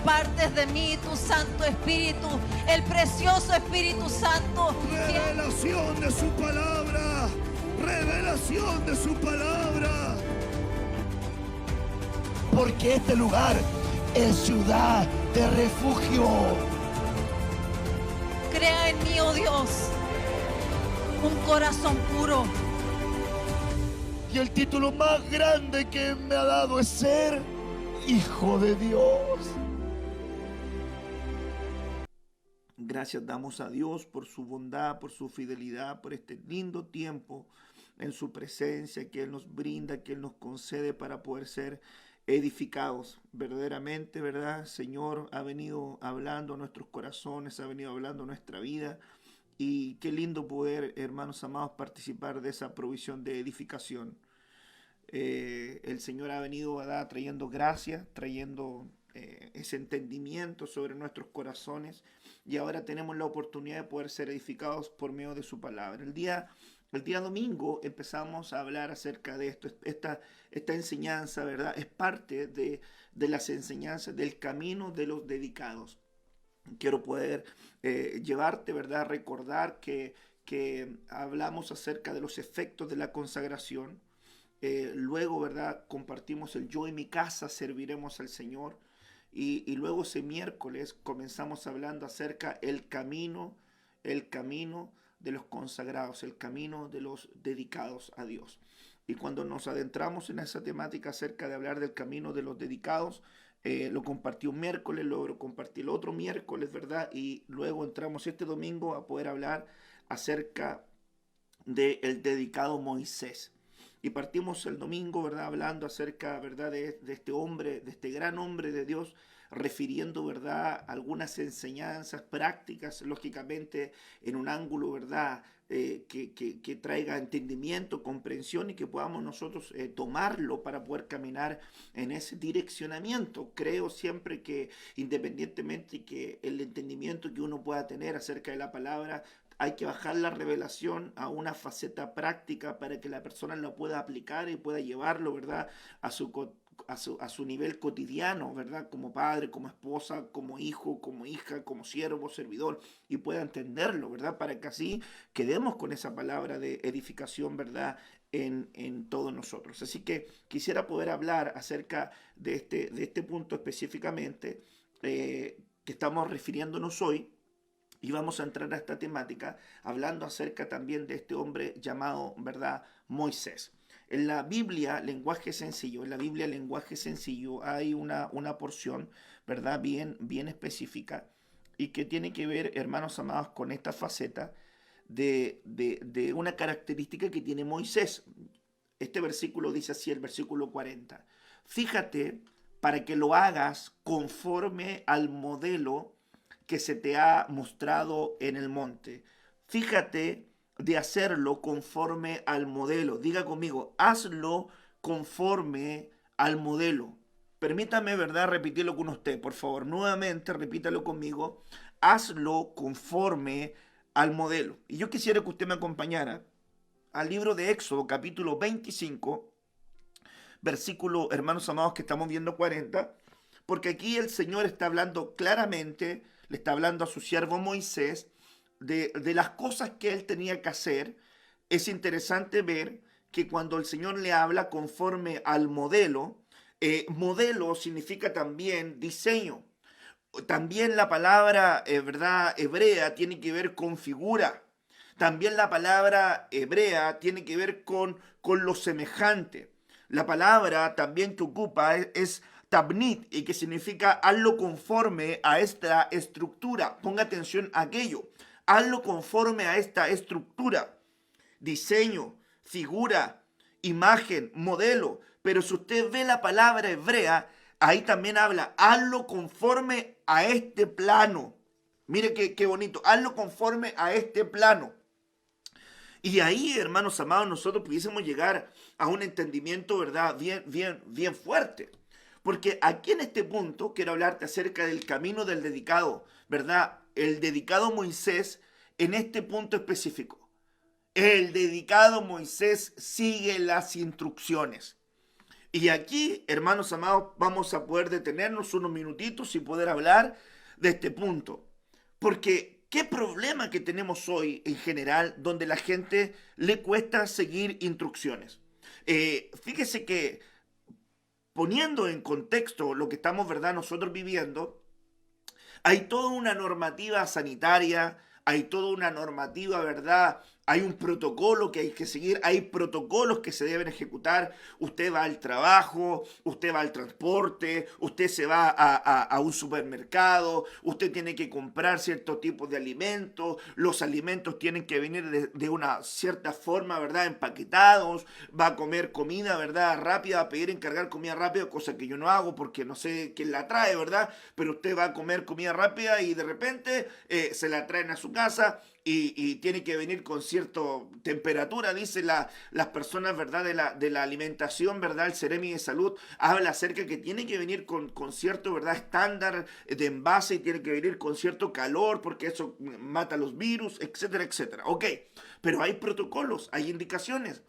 impartes de mí tu Santo Espíritu, el precioso Espíritu Santo. Revelación de su palabra. Revelación de su palabra. Porque este lugar es ciudad de refugio. Crea en mí, oh Dios, un corazón puro. Y el título más grande que me ha dado es ser hijo de Dios. Gracias damos a Dios por su bondad, por su fidelidad, por este lindo tiempo en su presencia que Él nos brinda, que Él nos concede para poder ser edificados. Verdaderamente, ¿verdad? Señor ha venido hablando a nuestros corazones, ha venido hablando a nuestra vida. Y qué lindo poder, hermanos amados, participar de esa provisión de edificación. El Señor ha venido, ¿verdad?, trayendo gracia, trayendo ese entendimiento sobre nuestros corazones, y ahora tenemos la oportunidad de poder ser edificados por medio de su palabra. El día domingo empezamos a hablar acerca de esto. Esta enseñanza, ¿verdad?, es parte de las enseñanzas del camino de los dedicados. Quiero poder llevarte, ¿verdad?, a recordar que hablamos acerca de los efectos de la consagración. Luego, ¿verdad?, compartimos el yo y mi casa serviremos al Señor. Y luego ese miércoles comenzamos hablando acerca del camino de los consagrados, el camino de los dedicados a Dios. Y cuando nos adentramos en esa temática acerca de hablar del camino de los dedicados, lo compartí un miércoles, luego lo compartí el otro miércoles, ¿verdad? Y luego entramos este domingo a poder hablar acerca del dedicado Moisés. Y partimos el domingo, ¿verdad?, hablando acerca, ¿verdad?, de este hombre, de este gran hombre de Dios, refiriendo, ¿verdad?, algunas enseñanzas prácticas, lógicamente en un ángulo, ¿verdad?, que traiga entendimiento, comprensión, y que podamos nosotros tomarlo para poder caminar en ese direccionamiento. Creo siempre que, independientemente que el entendimiento que uno pueda tener acerca de la palabra, hay que bajar la revelación a una faceta práctica para que la persona lo pueda aplicar y pueda llevarlo, ¿verdad?, a su nivel cotidiano, ¿verdad?, como padre, como esposa, como hijo, como hija, como siervo, servidor, y pueda entenderlo, ¿verdad?, para que así quedemos con esa palabra de edificación, ¿verdad?, en todos nosotros. Así que quisiera poder hablar acerca de este punto específicamente que estamos refiriéndonos hoy. Y vamos a entrar a esta temática hablando acerca también de este hombre llamado, ¿verdad?, Moisés. En la Biblia, lenguaje sencillo, hay una porción, ¿verdad?, bien específica, y que tiene que ver, hermanos amados, con esta faceta de una característica que tiene Moisés. Este versículo dice así, el versículo 40. Fíjate para que lo hagas conforme al modelo que se te ha mostrado en el monte. Fíjate de hacerlo conforme al modelo. Diga conmigo, hazlo conforme al modelo. Permítame, ¿verdad?, repetirlo con usted, por favor. Nuevamente, repítalo conmigo. Hazlo conforme al modelo. Y yo quisiera que usted me acompañara al libro de Éxodo, capítulo 25, versículo, hermanos amados, que estamos viendo 40, porque aquí el Señor está hablando claramente, le está hablando a su siervo Moisés de las cosas que él tenía que hacer. Es interesante ver que cuando el Señor le habla conforme al modelo, modelo significa también diseño. También la palabra, ¿verdad?, hebrea tiene que ver con figura. También la palabra hebrea tiene que ver con lo semejante. La palabra también que ocupa es tabnit, y que significa hazlo conforme a esta estructura. Ponga atención a aquello. Hazlo conforme a esta estructura. Diseño, figura, imagen, modelo. Pero si usted ve la palabra hebrea, ahí también habla, hazlo conforme a este plano. Mire qué bonito, hazlo conforme a este plano. Y ahí, hermanos amados, nosotros pudiésemos llegar a un entendimiento, ¿verdad?, bien fuerte. Porque aquí en este punto quiero hablarte acerca del camino del dedicado, ¿verdad? El dedicado Moisés en este punto específico. El dedicado Moisés sigue las instrucciones. Y aquí, hermanos amados, vamos a poder detenernos unos minutitos y poder hablar de este punto. Porque qué problema que tenemos hoy en general donde la gente le cuesta seguir instrucciones. Fíjese que poniendo en contexto lo que estamos, ¿verdad?, nosotros viviendo, hay toda una normativa sanitaria, hay toda una normativa, ¿verdad? Hay un protocolo que hay que seguir, hay protocolos que se deben ejecutar. Usted va al trabajo, usted va al transporte, usted se va a un supermercado, usted tiene que comprar ciertos tipos de alimentos, los alimentos tienen que venir de una cierta forma, ¿verdad? Empaquetados, va a comer comida, ¿verdad? Rápida, a pedir encargar comida rápida, cosa que yo no hago porque no sé quién la trae, ¿verdad? Pero usted va a comer comida rápida y de repente se la traen a su casa y tiene que venir con cierta temperatura, dice las personas, ¿verdad? De la alimentación, ¿verdad? El Ceremi de Salud habla acerca que tiene que venir con cierto, ¿verdad?, estándar de envase y tiene que venir con cierto calor porque eso mata los virus, etcétera, etcétera. Ok, pero hay protocolos, hay indicaciones.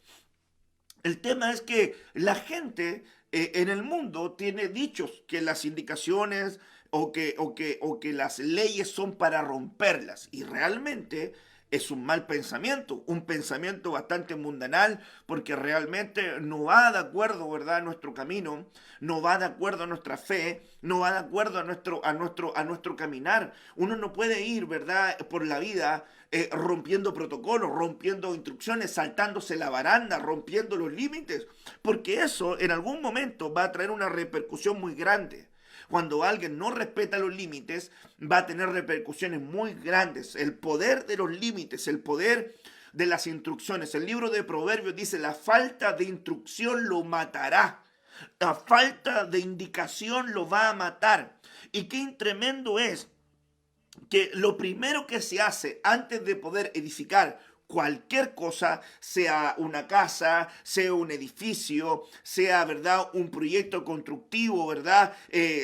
El tema es que la gente en el mundo tiene dichos que las indicaciones o que las leyes son para romperlas. Y realmente es un mal pensamiento, un pensamiento bastante mundanal, porque realmente no va de acuerdo, ¿verdad?, a nuestro camino, no va de acuerdo a nuestra fe, no va de acuerdo a nuestro caminar. Uno no puede ir, ¿verdad?, por la vida rompiendo protocolos, rompiendo instrucciones, saltándose la baranda, rompiendo los límites, porque eso en algún momento va a traer una repercusión muy grande. Cuando alguien no respeta los límites, va a tener repercusiones muy grandes. El poder de los límites, el poder de las instrucciones. El libro de Proverbios dice, la falta de instrucción lo matará. La falta de indicación lo va a matar. Y qué tremendo es que lo primero que se hace antes de poder edificar cualquier cosa, sea una casa, sea un edificio, sea, ¿verdad?, un proyecto constructivo, ¿verdad?,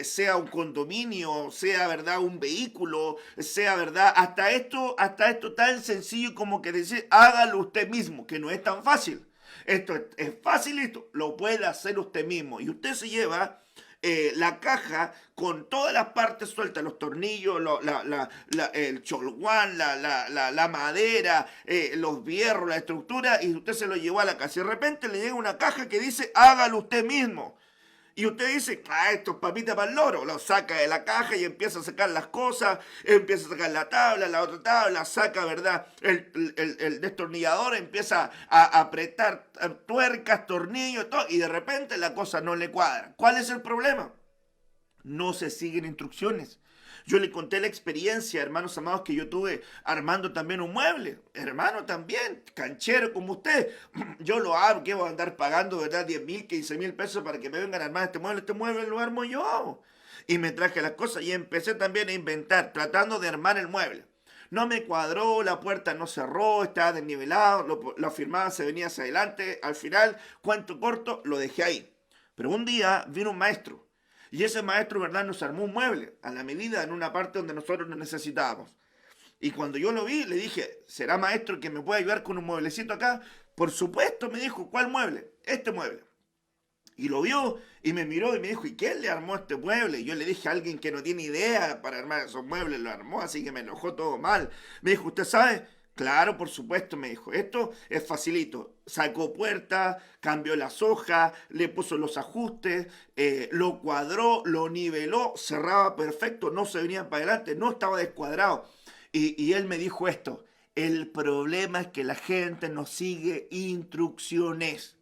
sea un condominio, sea, ¿verdad?, un vehículo, sea, ¿verdad?, hasta esto tan sencillo como que decir, hágalo usted mismo, que no es tan fácil. Esto es facilito, lo puede hacer usted mismo. Y usted se lleva la caja con todas las partes sueltas, los tornillos, el cholguán, la madera, los hierros, la estructura, y usted se lo llevó a la casa. Y de repente le llega una caja que dice, hágalo usted mismo. Y usted dice, esto es papita para el loro. Lo saca de la caja y empieza a sacar las cosas, empieza a sacar la otra tabla, saca, ¿verdad?, el destornillador, empieza a apretar tuercas, tornillos, todo, y de repente la cosa no le cuadra. ¿Cuál es el problema? No se siguen instrucciones. Yo le conté la experiencia, hermanos amados, que yo tuve armando también un mueble. Hermano también, canchero como usted. Yo lo hago, que voy a andar pagando, ¿verdad?, 10,000, 15,000 pesos para que me vengan a armar este mueble. Este mueble lo armo yo. Y me traje las cosas y empecé también a inventar, tratando de armar el mueble. No me cuadró, la puerta no cerró, estaba desnivelado, lo afirmaba, se venía hacia adelante. Al final, cuento corto, lo dejé ahí. Pero un día vino un maestro. Y ese maestro, ¿verdad?, nos armó un mueble a la medida en una parte donde nosotros lo necesitábamos. Y cuando yo lo vi, le dije, ¿será maestro que me puede ayudar con un mueblecito acá? Por supuesto, me dijo, ¿cuál mueble? Este mueble. Y lo vio y me miró y me dijo, ¿y quién le armó este mueble? Y yo le dije a alguien que no tiene idea para armar esos muebles, lo armó, así que me enojó todo mal. Me dijo, ¿usted sabe? Claro, por supuesto, me dijo. Esto es facilito. Sacó puerta, cambió las hojas, le puso los ajustes, lo cuadró, lo niveló, cerraba perfecto, no se venía para adelante, no estaba descuadrado. Y él me dijo esto, el problema es que la gente no sigue instrucciones.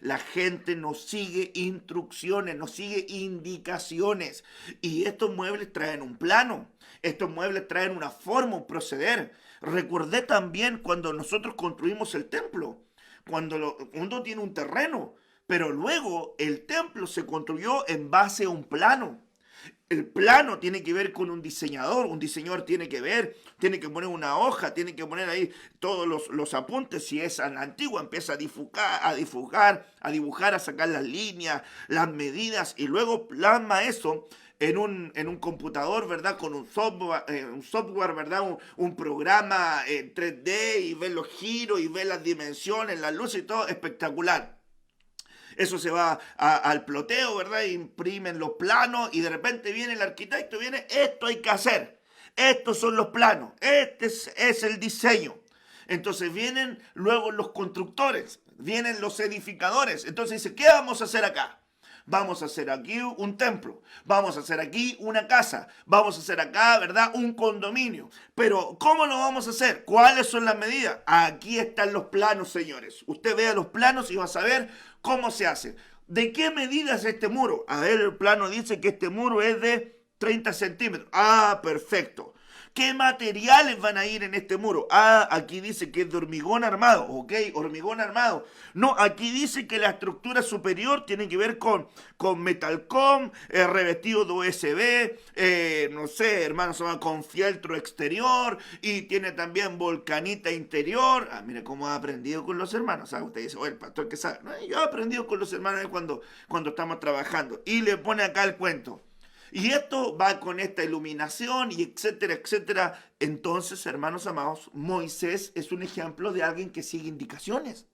La gente no sigue instrucciones, no sigue indicaciones. Y estos muebles traen un plano, estos muebles traen una forma, un proceder. Recordé también cuando nosotros construimos el templo, cuando uno tiene un terreno, pero luego el templo se construyó en base a un plano. El plano tiene que ver con un diseñador tiene que ver, tiene que poner una hoja, tiene que poner ahí todos los apuntes, si es a la antigua, empieza a dibujar, a sacar las líneas, las medidas, y luego plasma eso en un computador, ¿verdad? Con un software, ¿verdad? Un programa en 3D, y ver los giros, y ver las dimensiones, las luces y todo, espectacular. Eso se va al ploteo, ¿verdad? Imprimen los planos y de repente viene el arquitecto, esto hay que hacer. Estos son los planos, es el diseño. Entonces vienen luego los constructores, vienen los edificadores. Entonces dice, ¿qué vamos a hacer acá? Vamos a hacer aquí un templo, vamos a hacer aquí una casa, vamos a hacer acá, ¿verdad?, un condominio. Pero, ¿cómo lo vamos a hacer? ¿Cuáles son las medidas? Aquí están los planos, señores. Usted vea los planos y va a saber cómo se hace. ¿De qué medida es este muro? A ver, el plano dice que este muro es de 30 centímetros. Ah, perfecto. ¿Qué materiales van a ir en este muro? Ah, aquí dice que es de hormigón armado. Ok, hormigón armado. No, aquí dice que la estructura superior tiene que ver con metalcom, revestido de USB, no sé, hermanos, con fieltro exterior y tiene también volcanita interior. Ah, mire cómo ha aprendido con los hermanos. Ah, usted dice, oye, el pastor que sabe. No, yo he aprendido con los hermanos cuando estamos trabajando. Y le pone acá el cuento. Y esto va con esta iluminación y etcétera, etcétera. Entonces, hermanos amados, Moisés es un ejemplo de alguien que sigue indicaciones.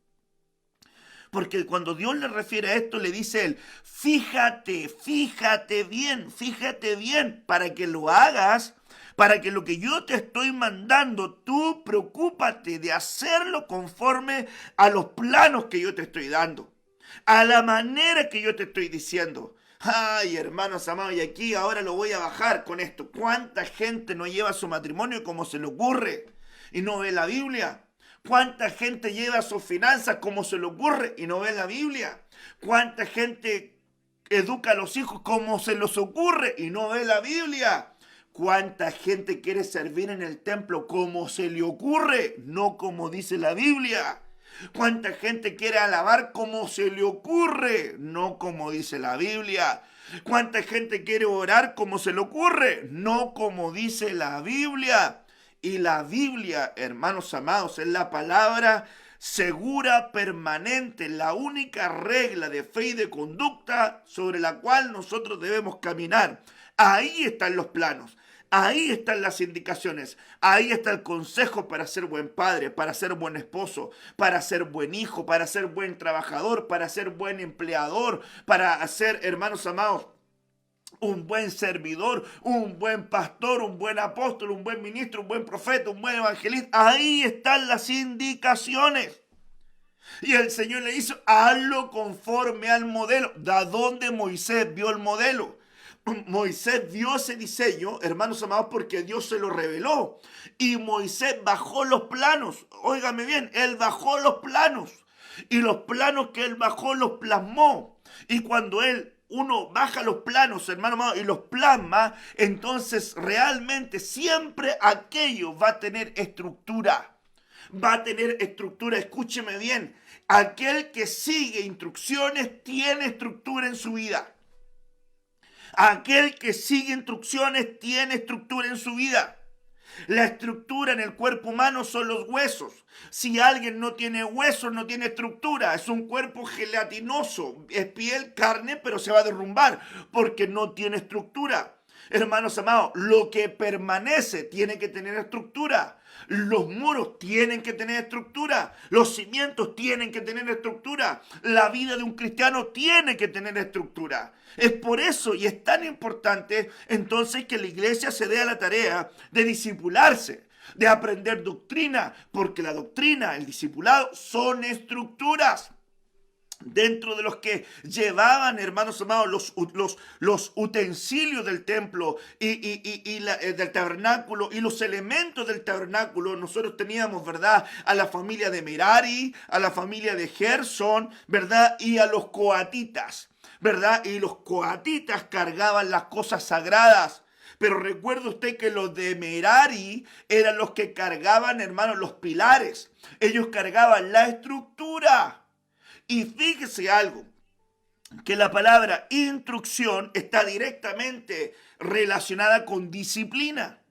Porque cuando Dios le refiere a esto, le dice él, fíjate bien, para que lo hagas, para que lo que yo te estoy mandando, tú preocúpate de hacerlo conforme a los planos que yo te estoy dando, a la manera que yo te estoy diciendo. Ay, hermanos amados, y aquí ahora lo voy a bajar con esto. ¿Cuánta gente no lleva su matrimonio como se le ocurre y no ve la Biblia? ¿Cuánta gente lleva sus finanzas como se le ocurre y no ve la Biblia? ¿Cuánta gente educa a los hijos como se les ocurre y no ve la Biblia? ¿Cuánta gente quiere servir en el templo como se le ocurre, no como dice la Biblia? ¿Cuánta gente quiere alabar como se le ocurre, no como dice la Biblia? ¿Cuánta gente quiere orar como se le ocurre, no como dice la Biblia? Y la Biblia, hermanos amados, es la palabra segura, permanente, la única regla de fe y de conducta sobre la cual nosotros debemos caminar. Ahí están los planos. Ahí están las indicaciones, ahí está el consejo para ser buen padre, para ser buen esposo, para ser buen hijo, para ser buen trabajador, para ser buen empleador, para ser, hermanos amados, un buen servidor, un buen pastor, un buen apóstol, un buen ministro, un buen profeta, un buen evangelista. Ahí están las indicaciones. Y el Señor le hizo, hazlo conforme al modelo. ¿De dónde Moisés vio el modelo? Moisés vio ese diseño, hermanos amados, porque Dios se lo reveló. Y Moisés bajó los planos. Óigame bien, él bajó los planos. Y los planos que él bajó los plasmó. Y cuando uno baja los planos, hermano amado, y los plasma, entonces realmente siempre aquello va a tener estructura. Va a tener estructura, escúcheme bien. Aquel que sigue instrucciones tiene estructura en su vida. Aquel que sigue instrucciones tiene estructura en su vida. La estructura en el cuerpo humano son los huesos. Si alguien no tiene huesos, no tiene estructura. Es un cuerpo gelatinoso. Es piel, carne, pero se va a derrumbar porque no tiene estructura. Hermanos amados, lo que permanece tiene que tener estructura. Los muros tienen que tener estructura. Los cimientos tienen que tener estructura. La vida de un cristiano tiene que tener estructura. Es por eso y es tan importante entonces que la iglesia se dé a la tarea de discipularse, de aprender doctrina, porque la doctrina, el discipulado son estructuras. Dentro de los que llevaban, hermanos amados, los utensilios del templo del tabernáculo y los elementos del tabernáculo, nosotros teníamos, ¿verdad?, a la familia de Merari, a la familia de Gersón, ¿verdad?, y a los coatitas, ¿verdad? Y los coatitas cargaban las cosas sagradas. Pero recuerde usted que los de Merari eran los que cargaban, hermanos, los pilares. Ellos cargaban la estructura. Y fíjese algo, que la palabra instrucción está directamente relacionada con disciplina.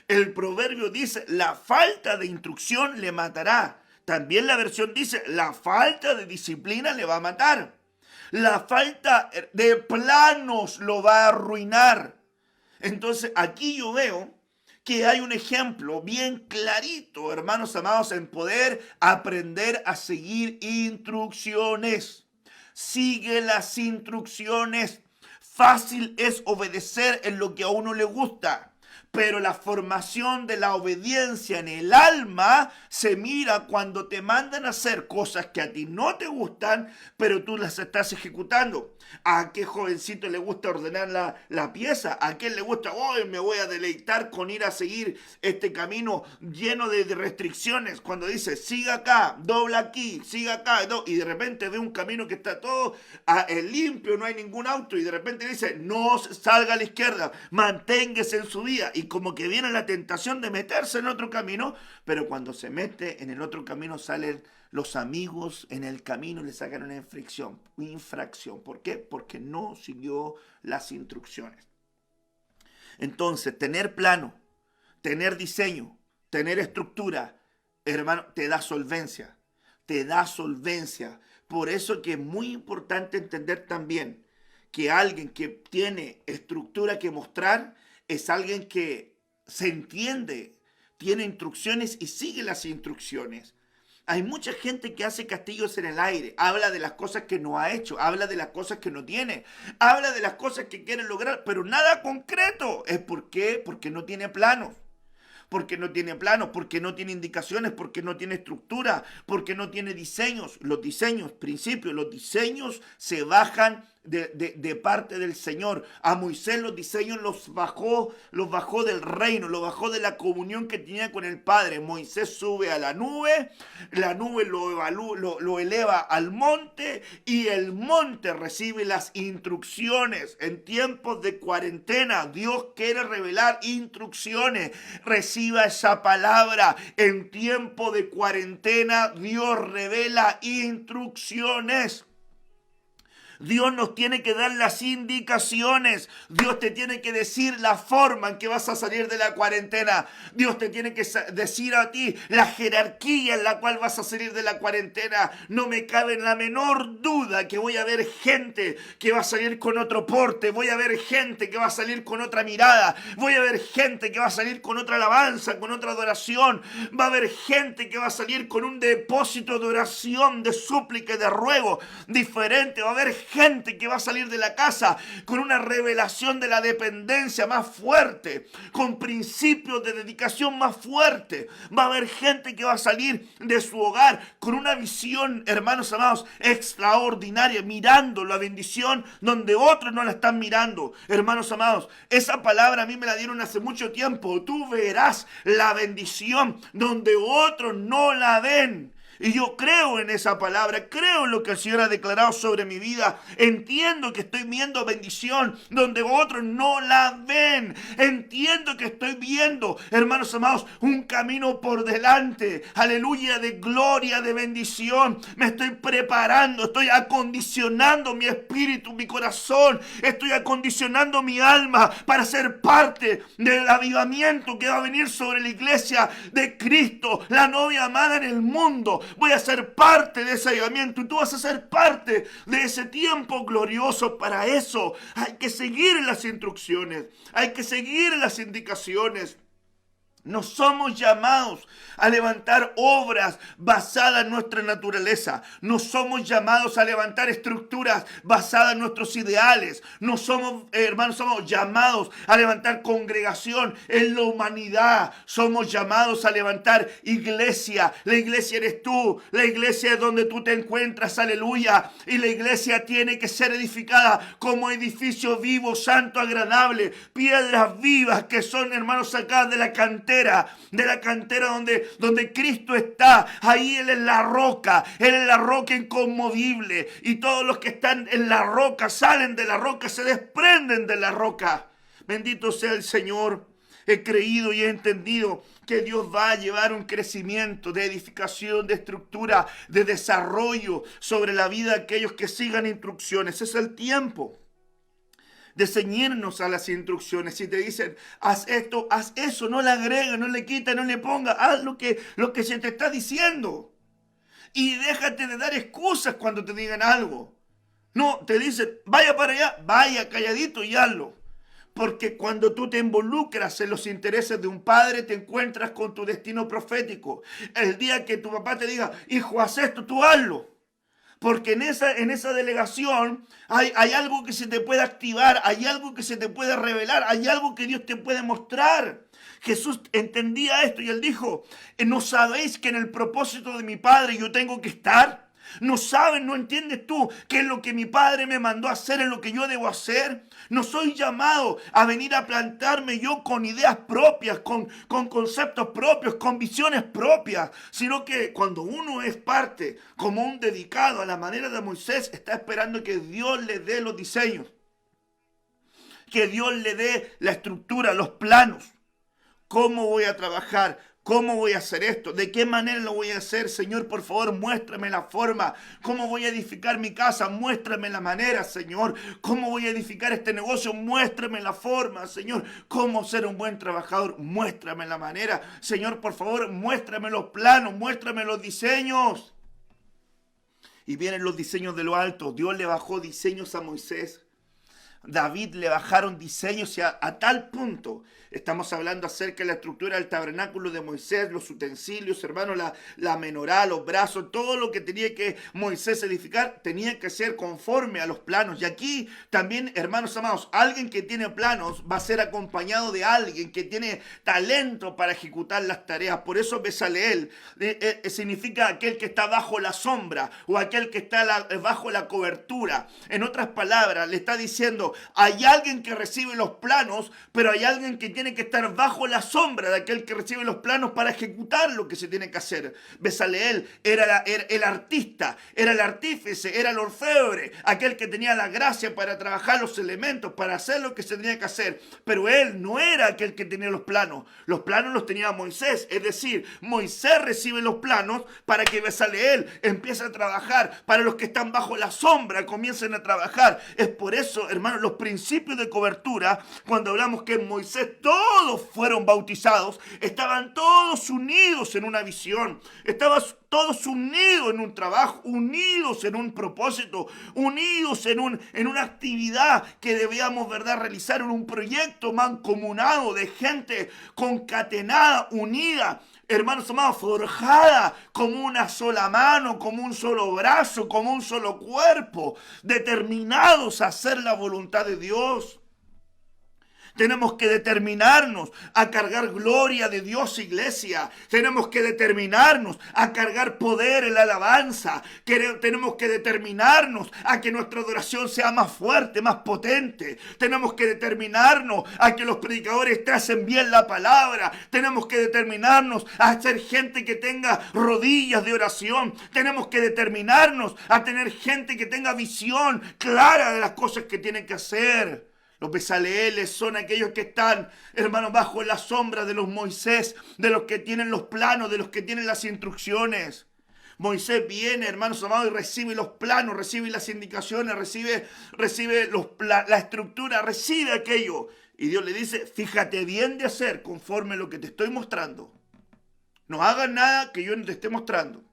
El proverbio dice, la falta de instrucción le matará. También la versión dice, la falta de disciplina le va a matar. La falta de planos lo va a arruinar. Entonces aquí yo veo que hay un ejemplo bien clarito, hermanos amados, en poder aprender a seguir instrucciones. sigue las instrucciones. Fácil es obedecer en lo que a uno le gusta, pero la formación de la obediencia en el alma se mira cuando te mandan a hacer cosas que a ti no te gustan, pero tú las estás ejecutando. ¿A qué jovencito le gusta ordenar la pieza? ¿A quién le gusta, hoy me voy a deleitar con ir a seguir este camino lleno de restricciones? Cuando dice, siga acá, dobla aquí, siga acá, y de repente ve un camino que está todo limpio, no hay ningún auto, y de repente dice, no salga a la izquierda, manténgase en su vía, y como que viene la tentación de meterse en otro camino, pero cuando se mete en el otro camino salen los amigos en el camino y le sacan una infracción. ¿Por qué? Porque no siguió las instrucciones. Entonces, tener plano, tener diseño, tener estructura, hermano, te da solvencia. Te da solvencia. Por eso que es muy importante entender también que alguien que tiene estructura que mostrar es alguien que se entiende, tiene instrucciones y sigue las instrucciones. Hay mucha gente que hace castillos en el aire, habla de las cosas que no ha hecho, habla de las cosas que no tiene, habla de las cosas que quiere lograr, pero nada concreto. ¿Es por qué? Porque no tiene planos. Porque no tiene planos, porque no tiene indicaciones, porque no tiene estructura, porque no tiene diseños. Los diseños, principios, los diseños se bajan de parte del Señor. A Moisés los diseños los bajó del reino, los bajó de la comunión que tenía con el Padre. Moisés sube a la nube lo eleva al monte y el monte recibe las instrucciones. En tiempos de cuarentena, Dios quiere revelar instrucciones. Reciba esa palabra. En tiempo de cuarentena, Dios revela instrucciones. Dios nos tiene que dar las indicaciones. Dios te tiene que decir la forma en que vas a salir de la cuarentena. Dios te tiene que decir a ti la jerarquía en la cual vas a salir de la cuarentena. No me cabe la menor duda que voy a ver gente que va a salir con otro porte. Voy a ver gente que va a salir con otra mirada. Voy a ver gente que va a salir con otra alabanza, con otra adoración. Va a haber gente que va a salir con un depósito de oración, de súplica y de ruego diferente. Va a haber gente que va a salir de la casa con una revelación de la dependencia más fuerte, con principios de dedicación más fuerte. Va a haber gente que va a salir de su hogar con una visión, hermanos amados, extraordinaria, mirando la bendición donde otros no la están mirando. Hermanos amados, esa palabra a mí me la dieron hace mucho tiempo. Tú verás la bendición donde otros no la ven. Y yo creo en esa palabra, creo en lo que el Señor ha declarado sobre mi vida. Entiendo que estoy viendo bendición donde otros no la ven. Entiendo que estoy viendo, hermanos amados, un camino por delante. Aleluya, de gloria, de bendición. Me estoy preparando, estoy acondicionando mi espíritu, mi corazón. Estoy acondicionando mi alma para ser parte del avivamiento que va a venir sobre la iglesia de Cristo, la novia amada en el mundo. Voy a ser parte de ese avivamiento y tú vas a ser parte de ese tiempo glorioso. Para eso hay que seguir las instrucciones, hay que seguir las indicaciones. No somos llamados a levantar obras basadas en nuestra naturaleza. No somos llamados a levantar estructuras basadas en nuestros ideales. No somos, hermanos, somos llamados a levantar congregación en la humanidad. Somos llamados a levantar iglesia. La iglesia eres tú. La iglesia es donde tú te encuentras. Aleluya. Y la iglesia tiene que ser edificada como edificio vivo, santo, agradable. Piedras vivas que son, hermanos, sacadas de la cantera donde Cristo está. Ahí Él es la roca inconmovible, y todos los que están en la roca salen de la roca, se desprenden de la roca. Bendito sea el Señor. He creído y he entendido que Dios va a llevar un crecimiento de edificación, de estructura, de desarrollo sobre la vida de aquellos que sigan instrucciones. Es el tiempo de ceñirnos a las instrucciones. Si te dicen, haz esto, haz eso, no le agrega, no le quita, no le ponga, haz lo que se te está diciendo. Y déjate de dar excusas cuando te digan algo. No, te dicen, vaya para allá, vaya calladito y hazlo. Porque cuando tú te involucras en los intereses de un padre, te encuentras con tu destino profético. El día que tu papá te diga, hijo, haz esto, tú hazlo. porque en esa delegación hay algo que se te puede activar, hay algo que se te puede revelar, hay algo que Dios te puede mostrar. Jesús entendía esto y él dijo, ¿no sabéis que en el propósito de mi Padre yo tengo que estar? ¿No sabes, no entiendes tú qué es lo que mi Padre me mandó a hacer, es lo que yo debo hacer? No soy llamado a venir a plantarme yo con ideas propias, con conceptos propios, con visiones propias, sino que cuando uno es parte, como un dedicado a la manera de Moisés, está esperando que Dios le dé los diseños, que Dios le dé la estructura, los planos. ¿Cómo voy a trabajar? ¿Cómo voy a hacer esto? ¿De qué manera lo voy a hacer? Señor, por favor, muéstrame la forma. ¿Cómo voy a edificar mi casa? Muéstrame la manera, Señor. ¿Cómo voy a edificar este negocio? Muéstrame la forma, Señor. ¿Cómo ser un buen trabajador? Muéstrame la manera. Señor, por favor, muéstrame los planos, muéstrame los diseños. Y vienen los diseños de lo alto. Dios le bajó diseños a Moisés. David le bajaron diseños a tal punto. Estamos hablando acerca de la estructura del tabernáculo de Moisés, los utensilios, hermanos, la menorá, los brazos, todo lo que tenía que Moisés edificar tenía que ser conforme a los planos. Y aquí también, hermanos amados, alguien que tiene planos va a ser acompañado de alguien que tiene talento para ejecutar las tareas. Por eso Bezaleel significa aquel que está bajo la sombra o aquel que está bajo la cobertura. En otras palabras, le está diciendo, hay alguien que recibe los planos, pero hay alguien que tiene que estar bajo la sombra de aquel que recibe los planos para ejecutar lo que se tiene que hacer. Bezaleel era el artista, era el artífice, era el orfebre, aquel que tenía la gracia para trabajar los elementos, para hacer lo que se tenía que hacer. Pero él no era aquel que tenía los planos los tenía Moisés. Es decir, Moisés recibe los planos para que Bezaleel empiece a trabajar, para los que están bajo la sombra comiencen a trabajar. Es por eso, hermanos, los principios de cobertura, cuando hablamos que en Moisés todos fueron bautizados, estaban todos unidos en una visión, estaban todos unidos en un trabajo, unidos en un propósito, unidos en una actividad que debíamos, ¿verdad?, realizar, en un proyecto mancomunado de gente concatenada, unida, hermanos amados, forjada como una sola mano, como un solo brazo, como un solo cuerpo, determinados a hacer la voluntad de Dios. Tenemos que determinarnos a cargar gloria de Dios, iglesia. Tenemos que determinarnos a cargar poder en la alabanza. Tenemos que determinarnos a que nuestra adoración sea más fuerte, más potente. Tenemos que determinarnos a que los predicadores tracen bien la palabra. Tenemos que determinarnos a ser gente que tenga rodillas de oración. Tenemos que determinarnos a tener gente que tenga visión clara de las cosas que tienen que hacer. Los Bezaleeles son aquellos que están, hermanos, bajo la sombra de los Moisés, de los que tienen los planos, de los que tienen las instrucciones. Moisés viene, hermanos amados, y recibe los planos, recibe las indicaciones, recibe la estructura, recibe aquello. Y Dios le dice, fíjate bien de hacer conforme a lo que te estoy mostrando. No hagas nada que yo no te esté mostrando.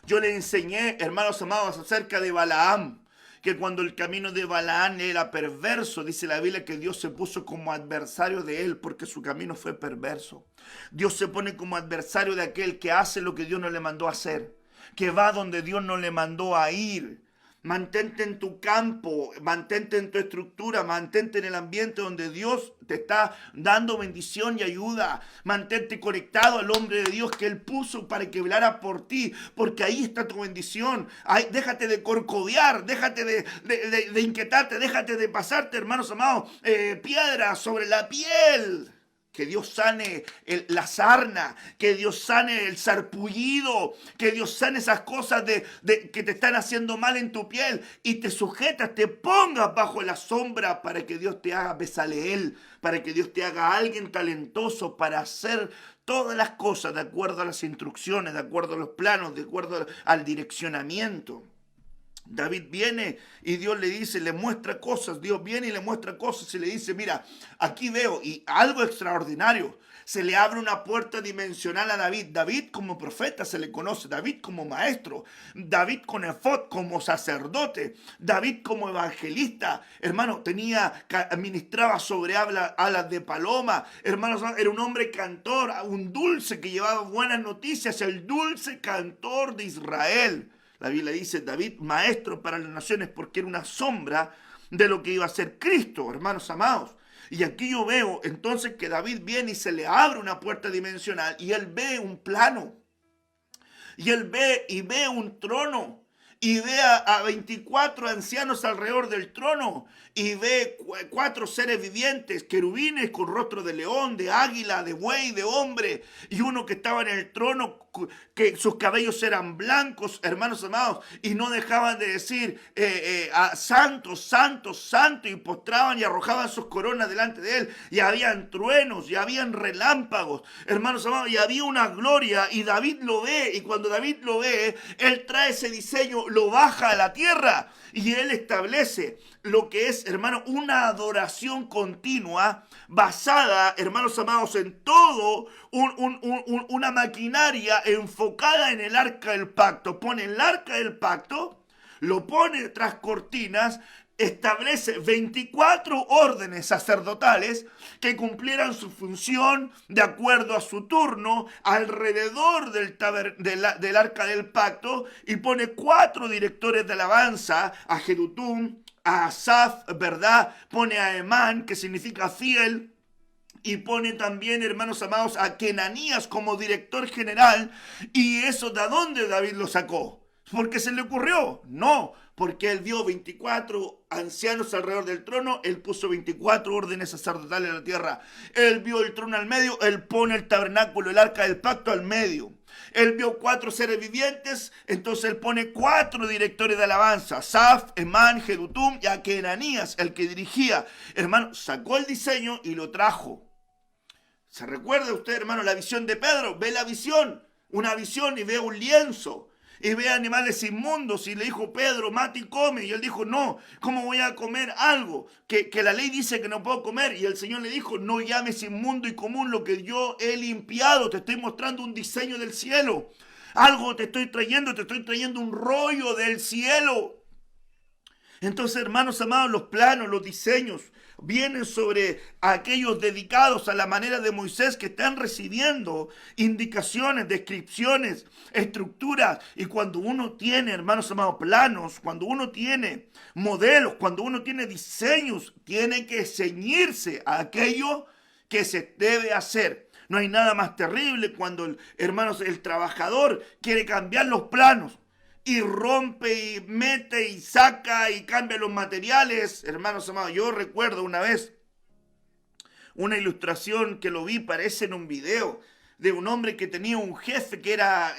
Yo le enseñé, hermanos amados, acerca de Balaam, que cuando el camino de Balaam era perverso, dice la Biblia que Dios se puso como adversario de él porque su camino fue perverso. Dios se pone como adversario de aquel que hace lo que Dios no le mandó a hacer, que va donde Dios no le mandó a ir. Mantente en tu campo, mantente en tu estructura, mantente en el ambiente donde Dios te está dando bendición y ayuda. Mantente conectado al hombre de Dios que Él puso para que velara por ti, porque ahí está tu bendición. Déjate de corcovear, déjate de inquietarte, déjate de pasarte, hermanos amados, piedras sobre la piel. Que Dios sane la sarna, que Dios sane el sarpullido, que Dios sane esas cosas que te están haciendo mal en tu piel y te sujetas, te pongas bajo la sombra para que Dios te haga Bezaleel, para que Dios te haga alguien talentoso para hacer todas las cosas de acuerdo a las instrucciones, de acuerdo a los planos, de acuerdo al direccionamiento. David viene y Dios le dice, le muestra cosas. Dios viene y le muestra cosas y le dice, mira, aquí veo, y algo extraordinario. Se le abre una puerta dimensional a David. David como profeta se le conoce, David como maestro, David con efod como sacerdote, David como evangelista. Hermano, ministraba sobre alas de paloma. Hermanos, era un hombre cantor, un dulce que llevaba buenas noticias, el dulce cantor de Israel. La Biblia dice David, maestro para las naciones, porque era una sombra de lo que iba a ser Cristo, hermanos amados. Y aquí yo veo entonces que David viene y se le abre una puerta dimensional y él ve un plano. Y él ve un trono. Y ve a 24 ancianos alrededor del trono. Y ve 4 seres vivientes, querubines con rostro de león, de águila, de buey, de hombre. Y uno que estaba en el trono, que sus cabellos eran blancos, hermanos amados. Y no dejaban de decir, santo, santo, santo. Y postraban y arrojaban sus coronas delante de él. Y habían truenos, y habían relámpagos, hermanos amados. Y había una gloria. Y David lo ve. Y cuando David lo ve, él trae ese diseño, lo baja a la tierra y él establece lo que es, hermano, una adoración continua basada, hermanos amados, en todo una maquinaria enfocada en el arca del pacto. Pone el arca del pacto, lo pone tras cortinas, establece 24 órdenes sacerdotales que cumplieran su función de acuerdo a su turno alrededor del arca del pacto, y pone 4 directores de alabanza, a Jedutum, a Asaf, ¿verdad? Pone a Emán, que significa fiel, y pone también, hermanos amados, a Kenanías como director general. ¿Y eso de dónde David lo sacó? ¿Porque se le ocurrió? No, porque él vio 24 ancianos alrededor del trono, él puso 24 órdenes sacerdotales en la tierra. Él vio el trono al medio, él pone el tabernáculo, el arca del pacto al medio. Él vio 4 seres vivientes, entonces él pone 4 directores de alabanza, Asaf, Emán, Jedutum y a Kenanías, el que dirigía. Hermano, sacó el diseño y lo trajo. ¿Se recuerda usted, hermano, la visión de Pedro? Ve la visión, una visión, y ve un lienzo. Y ve animales inmundos y le dijo, Pedro, mata y come. Y él dijo, no, ¿cómo voy a comer algo que la ley dice que no puedo comer? Y el Señor le dijo, no llames inmundo y común lo que yo he limpiado. Te estoy mostrando un diseño del cielo. Algo te estoy trayendo un rollo del cielo. Entonces, hermanos amados, los planos, los diseños vienen sobre aquellos dedicados a la manera de Moisés, que están recibiendo indicaciones, descripciones, estructuras. Y cuando uno tiene, hermanos amados, planos, cuando uno tiene modelos, cuando uno tiene diseños, tiene que ceñirse a aquello que se debe hacer. No hay nada más terrible cuando, hermanos, el trabajador quiere cambiar los planos y rompe y mete y saca y cambia los materiales. Hermanos amados, yo recuerdo una vez una ilustración que lo vi, parece en un video, de un hombre que tenía un jefe que era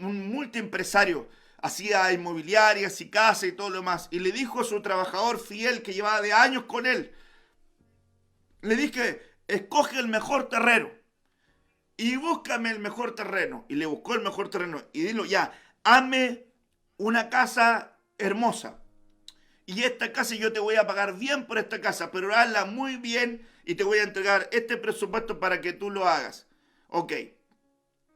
un multiempresario, hacía inmobiliarias y casas y todo lo demás, y le dijo a su trabajador fiel que llevaba de años con él, le dije, escoge el mejor terreno y búscame el mejor terreno. Y le buscó el mejor terreno y dilo, ya, hazme una casa hermosa, y esta casa yo te voy a pagar bien por esta casa, pero hazla muy bien y te voy a entregar este presupuesto para que tú lo hagas. Ok,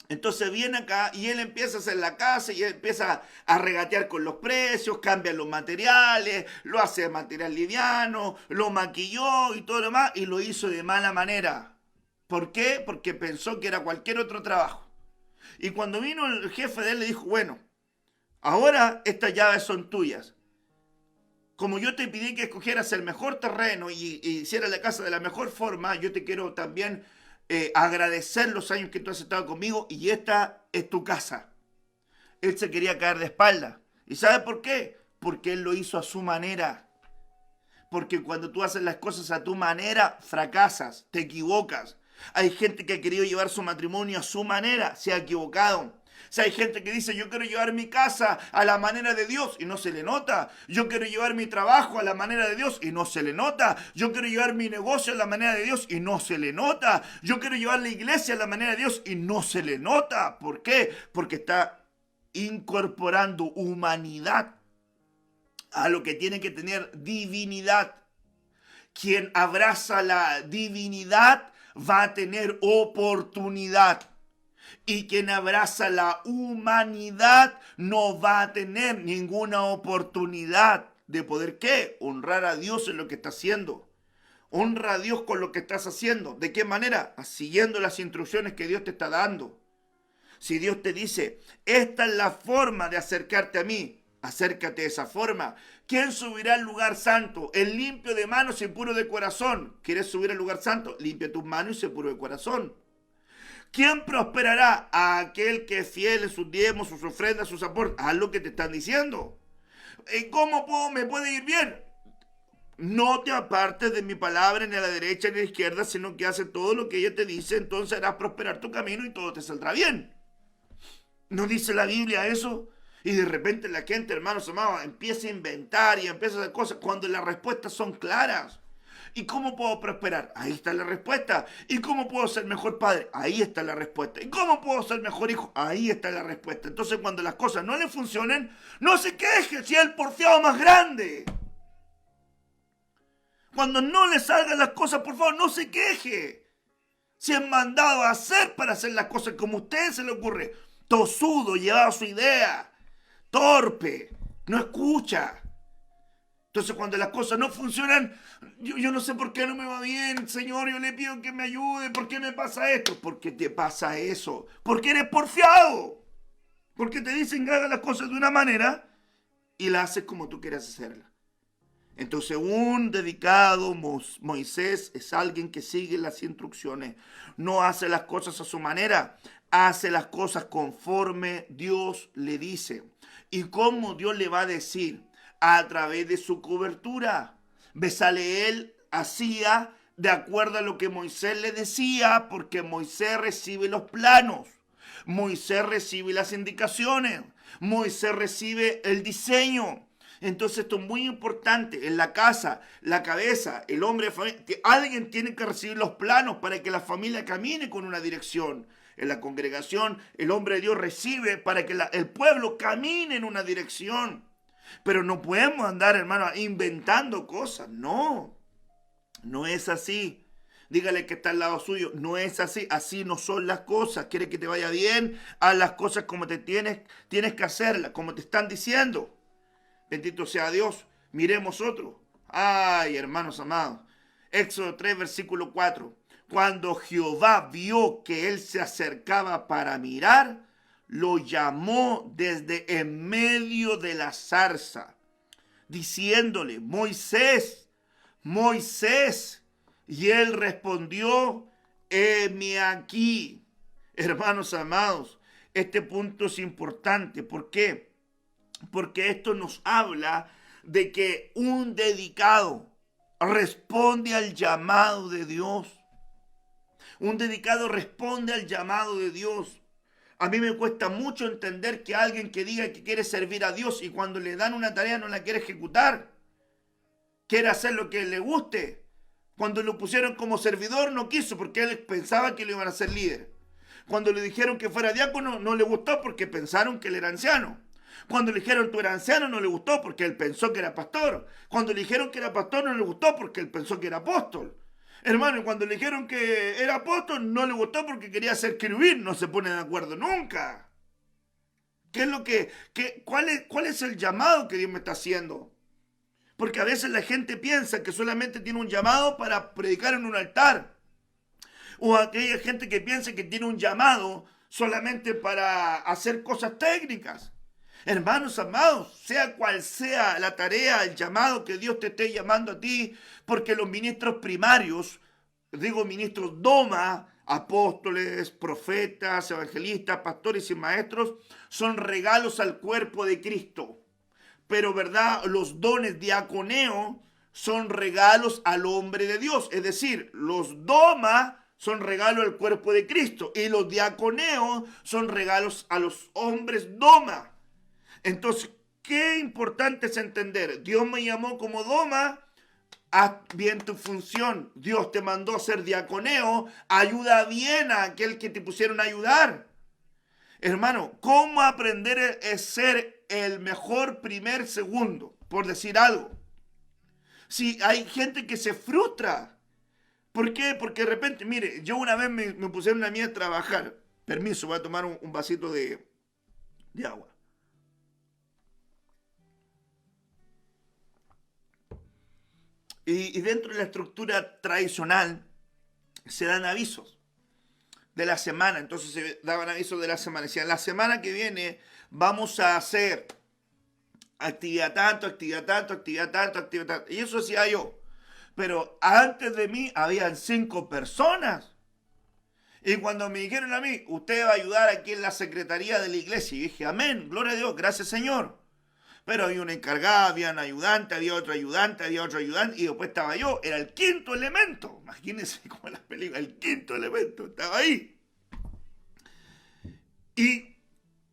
entonces viene acá y él empieza a hacer la casa y él empieza a regatear con los precios, cambia los materiales, lo hace de material liviano, lo maquilló y todo lo demás, y lo hizo de mala manera. ¿Por qué? Porque pensó que era cualquier otro trabajo. Y cuando vino el jefe de él, le dijo, bueno, ahora estas llaves son tuyas. Como yo te pedí que escogieras el mejor terreno y hicieras la casa de la mejor forma, yo te quiero también agradecer los años que tú has estado conmigo, y esta es tu casa. Él se quería caer de espalda. ¿Y sabe por qué? Porque él lo hizo a su manera. Porque cuando tú haces las cosas a tu manera, fracasas, te equivocas. Hay gente que ha querido llevar su matrimonio a su manera, se ha equivocado. O sea, hay gente que dice, yo quiero llevar mi casa a la manera de Dios, y no se le nota. Yo quiero llevar mi trabajo a la manera de Dios, y no se le nota. Yo quiero llevar mi negocio a la manera de Dios, y no se le nota. Yo quiero llevar la iglesia a la manera de Dios, y no se le nota. ¿Por qué? Porque está incorporando humanidad a lo que tiene que tener divinidad. Quien abraza la divinidad va a tener oportunidad. Y quien abraza la humanidad no va a tener ninguna oportunidad de poder, ¿qué? Honrar a Dios en lo que está haciendo. Honra a Dios con lo que estás haciendo. ¿De qué manera? Siguiendo las instrucciones que Dios te está dando. Si Dios te dice, esta es la forma de acercarte a mí, acércate de esa forma. ¿Quién subirá al lugar santo? El limpio de manos y puro de corazón. ¿Quieres subir al lugar santo? Limpia tus manos y sé puro de corazón. ¿Quién prosperará? A aquel que es fiel en sus diezmos, sus ofrendas, sus aportes. Haz lo que te están diciendo. ¿Cómo me puede ir bien? No te apartes de mi palabra ni a la derecha ni a la izquierda, sino que hace todo lo que ella te dice, entonces harás prosperar tu camino y todo te saldrá bien. ¿No dice la Biblia eso? Y de repente la gente, hermanos amados, empieza a inventar y empieza a hacer cosas cuando las respuestas son claras. ¿Y cómo puedo prosperar? Ahí está la respuesta. ¿Y cómo puedo ser mejor padre? Ahí está la respuesta. ¿Y cómo puedo ser mejor hijo? Ahí está la respuesta. Entonces cuando las cosas no le funcionen, no se queje si es el porfiado más grande. Cuando no le salgan las cosas, por favor, no se queje. Si es mandado a hacer para hacer las cosas como a usted se le ocurre. Tosudo, llevado a su idea. Torpe, no escucha. Entonces cuando las cosas no funcionan, yo no sé por qué no me va bien, Señor, yo le pido que me ayude, ¿por qué me pasa esto? ¿Por qué te pasa eso? Porque eres porfiado. Porque te dicen que hagas las cosas de una manera y las haces como tú quieras hacerlas. Entonces un dedicado Moisés es alguien que sigue las instrucciones, no hace las cosas a su manera, hace las cosas conforme Dios le dice. ¿Y cómo Dios le va a decir? A través de su cobertura. Bezaleel hacía de acuerdo a lo que Moisés le decía, porque Moisés recibe los planos, Moisés recibe las indicaciones, Moisés recibe el diseño. Entonces esto es muy importante. En la casa, la cabeza, el hombre de familia, alguien tiene que recibir los planos para que la familia camine con una dirección. En la congregación, el hombre de Dios recibe para que el pueblo camine en una dirección. Pero no podemos andar, hermano, inventando cosas. No, no es así. Dígale que está al lado suyo. No es así. Así no son las cosas. ¿Quiere que te vaya bien? Haz las cosas como tienes que hacerlas, como te están diciendo. Bendito sea Dios. Miremos otro. Ay, hermanos amados. Éxodo 3, versículo 4. Cuando Jehová vio que él se acercaba para mirar, lo llamó desde en medio de la zarza, diciéndole, Moisés, Moisés. Y él respondió, heme aquí. Hermanos amados, este punto es importante. ¿Por qué? Porque esto nos habla de que un dedicado responde al llamado de Dios. Un dedicado responde al llamado de Dios. A mí me cuesta mucho entender que alguien que diga que quiere servir a Dios y cuando le dan una tarea no la quiere ejecutar. Quiere hacer lo que le guste. Cuando lo pusieron como servidor no quiso porque él pensaba que le iban a hacer líder. Cuando le dijeron que fuera diácono no le gustó porque pensaron que él era anciano. Cuando le dijeron tú eras anciano no le gustó porque él pensó que era pastor. Cuando le dijeron que era pastor no le gustó porque él pensó que era apóstol. Hermano, cuando le dijeron que era apóstol no le gustó porque quería ser querubín. No se pone de acuerdo nunca. ¿Qué es lo cuál es el llamado que Dios me está haciendo? Porque a veces la gente piensa que solamente tiene un llamado para predicar en un altar. O aquella gente que piensa que tiene un llamado solamente para hacer cosas técnicas. Hermanos amados, sea cual sea la tarea, el llamado que Dios te esté llamando a ti, porque los ministros primarios, digo ministros doma, apóstoles, profetas, evangelistas, pastores y maestros, son regalos al cuerpo de Cristo. Pero, ¿verdad? Los dones diaconeo son regalos al hombre de Dios. Es decir, los doma son regalos al cuerpo de Cristo y los diaconeo son regalos a los hombres doma. Entonces, qué importante es entender. Dios me llamó como doma, haz bien tu función. Dios te mandó a ser diaconeo, ayuda bien a aquel que te pusieron a ayudar. Hermano, ¿cómo aprender a ser el mejor primer segundo? Por decir algo. Si hay gente que se frustra. ¿Por qué? Porque de repente, mire, yo una vez me pusieron a mí a trabajar. Permiso, voy a tomar un vasito de agua. Y dentro de la estructura tradicional se dan avisos. de la semana. Entonces se daban avisos de la semana. Decían, la semana que viene vamos a hacer actividad tanto, actividad tanto, actividad tanto, actividad tanto. Y eso hacía yo. Pero antes de mí habían 5 personas. Y cuando me dijeron a mí, usted va a ayudar aquí en la secretaría de la iglesia, y dije, amén, gloria a Dios, gracias Señor. Pero había una encargada, había un ayudante, había otro ayudante, y después estaba yo, era el 5.º elemento. Imagínense como en las películas, el 5.º elemento, estaba ahí. Y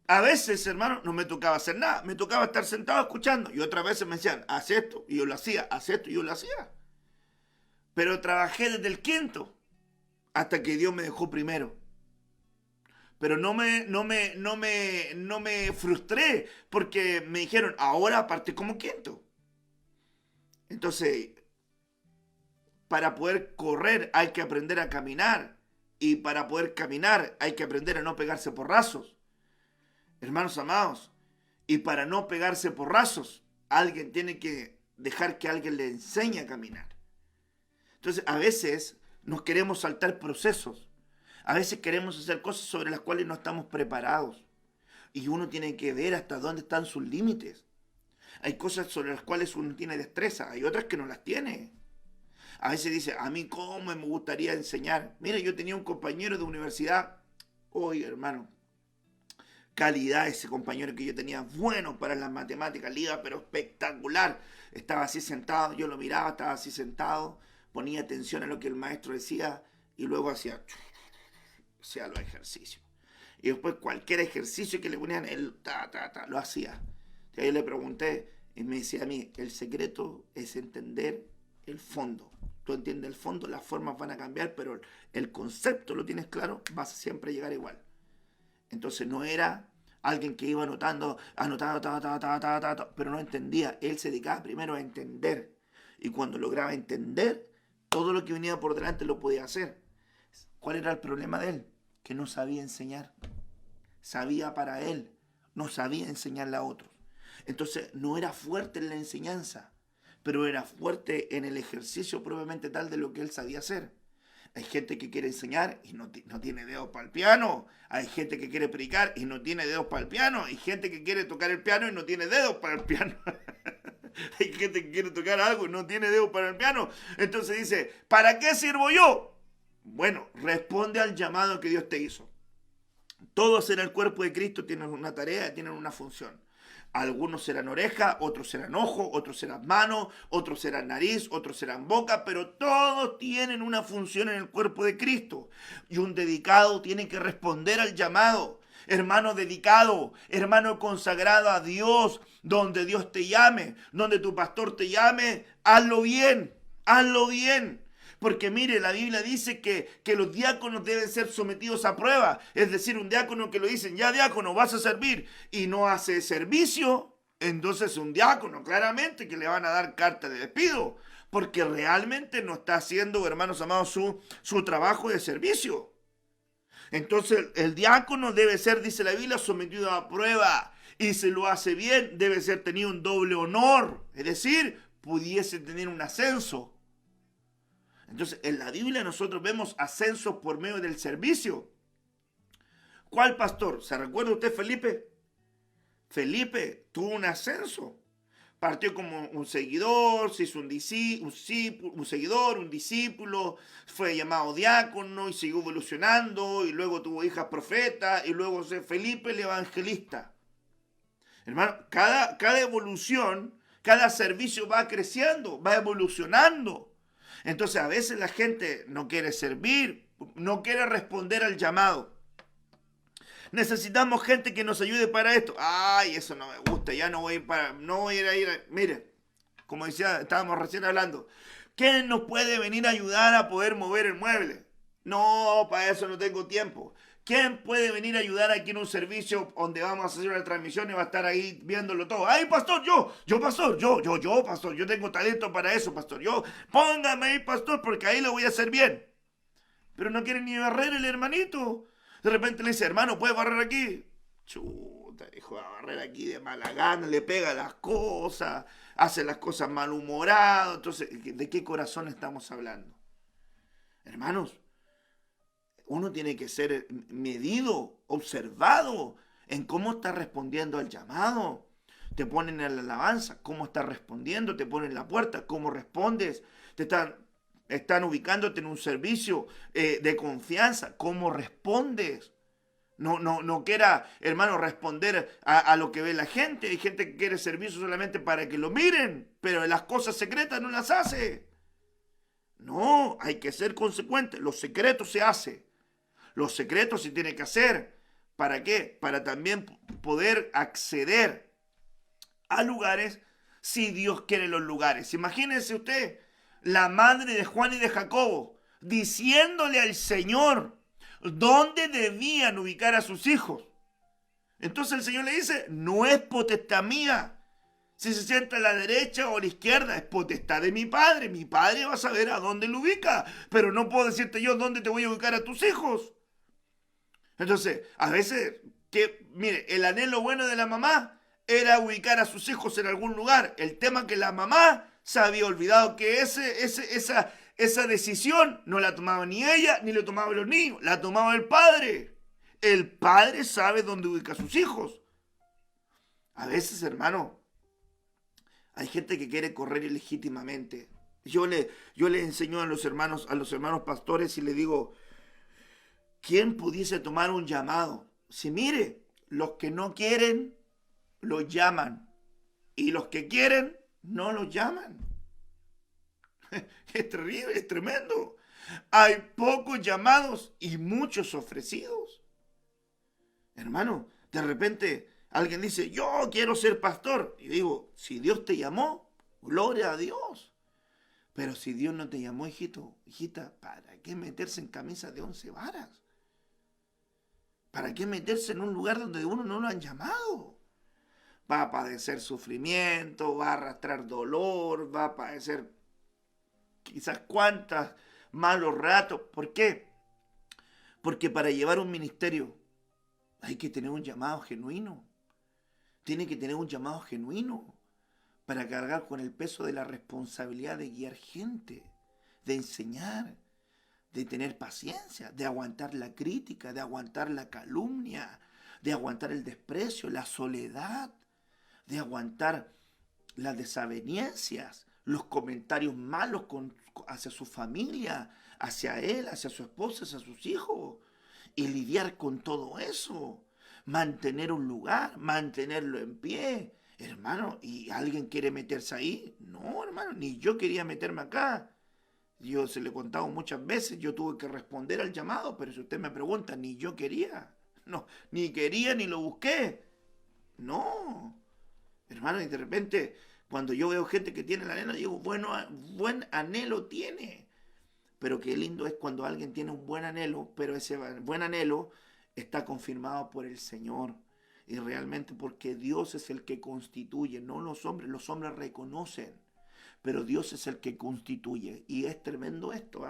a veces, hermano, no me tocaba hacer nada, me tocaba estar sentado escuchando, y otras veces me decían, haz esto, y yo lo hacía, haz esto, y yo lo hacía. Pero trabajé desde el 5.º, hasta que Dios me dejó primero. Pero no me frustré, porque me dijeron, ahora parte como 5.º. Entonces, para poder correr hay que aprender a caminar. Y para poder caminar hay que aprender a no pegarse porrazos. Hermanos amados, y para no pegarse porrazos, alguien tiene que dejar que alguien le enseñe a caminar. Entonces, a veces nos queremos saltar procesos. A veces queremos hacer cosas sobre las cuales no estamos preparados. Y uno tiene que ver hasta dónde están sus límites. Hay cosas sobre las cuales uno tiene destreza, hay otras que no las tiene. A veces dice, a mí cómo me gustaría enseñar. Mira, yo tenía un compañero de universidad. Oye, hermano, calidad ese compañero que yo tenía, bueno para las matemáticas, liga, pero espectacular. Estaba así sentado, yo lo miraba, estaba así sentado, ponía atención a lo que el maestro decía y luego hacía los ejercicios. Y después cualquier ejercicio que le ponían, él lo hacía. Y ahí le pregunté y me decía a mí, el secreto es entender el fondo. Tú entiendes el fondo, las formas van a cambiar, pero el concepto lo tienes claro, vas a siempre llegar igual. Entonces no era alguien que iba anotando, pero no entendía. Él se dedicaba primero a entender. Y cuando lograba entender, todo lo que venía por delante lo podía hacer. ¿Cuál era el problema de él? Que no sabía enseñar. Sabía para él, no sabía enseñarle a otros. Entonces no era fuerte en la enseñanza, pero era fuerte en el ejercicio propiamente tal de lo que él sabía hacer. Hay gente que quiere enseñar y no tiene dedos para el piano. Hay gente que quiere predicar y no tiene dedos para el piano. Hay gente que quiere tocar el piano y no tiene dedos para el piano. Hay gente que quiere tocar algo y no tiene dedos para el piano. Entonces dice, ¿para qué sirvo yo? Bueno, responde al llamado que Dios te hizo. Todos en el cuerpo de Cristo tienen una tarea, tienen una función. Algunos serán oreja, otros serán ojo, otros serán mano, otros serán nariz, otros serán boca, pero todos tienen una función en el cuerpo de Cristo. Y un dedicado tiene que responder al llamado. Hermano dedicado, hermano consagrado a Dios, donde Dios te llame, donde tu pastor te llame, hazlo bien, hazlo bien. Porque mire, la Biblia dice que los diáconos deben ser sometidos a prueba. Es decir, un diácono que lo dicen, ya diácono, vas a servir y no hace servicio, entonces un diácono claramente que le van a dar carta de despido. Porque realmente no está haciendo, hermanos amados, su trabajo de servicio. Entonces el diácono debe ser, dice la Biblia, sometido a prueba. Y si lo hace bien, debe ser tenido un doble honor. Es decir, pudiese tener un ascenso. Entonces, en la Biblia nosotros vemos ascensos por medio del servicio. ¿Cuál pastor? ¿Se recuerda usted Felipe? Felipe tuvo un ascenso. Partió como un seguidor, se hizo un seguidor, un discípulo, fue llamado diácono y siguió evolucionando y luego tuvo hijas profetas y luego Felipe el evangelista. Hermano, cada evolución, cada servicio va creciendo, va evolucionando. Entonces a veces la gente no quiere servir, no quiere responder al llamado. Necesitamos gente que nos ayude para esto. Ay, eso no me gusta, ya no voy a ir. Mire, como decía, estábamos recién hablando. ¿Quién nos puede venir a ayudar a poder mover el mueble? No, para eso no tengo tiempo. ¿Quién puede venir a ayudar aquí en un servicio donde vamos a hacer una transmisión y va a estar ahí viéndolo todo? ¡Ay, pastor, pastor, pastor! Yo tengo talento para eso, pastor. Póngame ahí, pastor, porque ahí lo voy a hacer bien. Pero no quiere ni barrer el hermanito. De repente le dice, hermano, ¿puedes barrer aquí? Chuta, dijo, a barrer aquí de mala gana, le pega las cosas, hace las cosas malhumorado. Entonces, ¿de qué corazón estamos hablando? Hermanos, uno tiene que ser medido, observado en cómo está respondiendo al llamado. Te ponen en la alabanza, cómo estás respondiendo, te ponen en la puerta, cómo respondes, están ubicándote en un servicio de confianza, cómo respondes. No quiera, hermano, responder a lo que ve la gente. Hay gente que quiere servicio solamente para que lo miren, pero las cosas secretas no las hace. No, hay que ser consecuente. Los secretos se hace. Los secretos se tiene que hacer. ¿Para qué? Para también poder acceder a lugares si Dios quiere los lugares. Imagínense usted, la madre de Juan y de Jacobo, diciéndole al Señor dónde debían ubicar a sus hijos. Entonces el Señor le dice, no es potestad mía si se sienta a la derecha o a la izquierda, es potestad de mi Padre. Mi Padre va a saber a dónde lo ubica, pero no puedo decirte yo dónde te voy a ubicar a tus hijos. Entonces, a veces, mire, el anhelo bueno de la mamá era ubicar a sus hijos en algún lugar. El tema es que la mamá se había olvidado que esa decisión no la tomaba ni ella ni la tomaban los niños, la tomaba el padre. El padre sabe dónde ubica a sus hijos. A veces, hermano, hay gente que quiere correr ilegítimamente. Yo le enseño a los hermanos pastores y le digo, ¿quién pudiese tomar un llamado? Si mire, los que no quieren, los llaman. Y los que quieren, no los llaman. Es terrible, es tremendo. Hay pocos llamados y muchos ofrecidos. Hermano, de repente alguien dice, yo quiero ser pastor. Y digo, si Dios te llamó, gloria a Dios. Pero si Dios no te llamó, hijito, hijita, ¿para qué meterse en camisa de 11 varas? ¿Para qué meterse en un lugar donde uno no lo han llamado? Va a padecer sufrimiento, va a arrastrar dolor, va a padecer quizás cuántas malos ratos. ¿Por qué? Porque para llevar un ministerio hay que tener un llamado genuino. Tiene que tener un llamado genuino para cargar con el peso de la responsabilidad de guiar gente, de enseñar, de tener paciencia, de aguantar la crítica, de aguantar la calumnia, de aguantar el desprecio, la soledad, de aguantar las desavenencias, los comentarios malos hacia su familia, hacia él, hacia su esposa, hacia sus hijos, y lidiar con todo eso, mantener un lugar, mantenerlo en pie. Hermano, ¿y alguien quiere meterse ahí? No, hermano, ni yo quería meterme acá. Yo se lo he contado muchas veces, yo tuve que responder al llamado, pero si usted me pregunta, ni yo quería. No, ni quería ni lo busqué. No. Hermano, y de repente, cuando yo veo gente que tiene el anhelo, digo, bueno, buen anhelo tiene. Pero qué lindo es cuando alguien tiene un buen anhelo, pero ese buen anhelo está confirmado por el Señor. Y realmente porque Dios es el que constituye, no los hombres. Los hombres reconocen, pero Dios es el que constituye. Y es tremendo esto,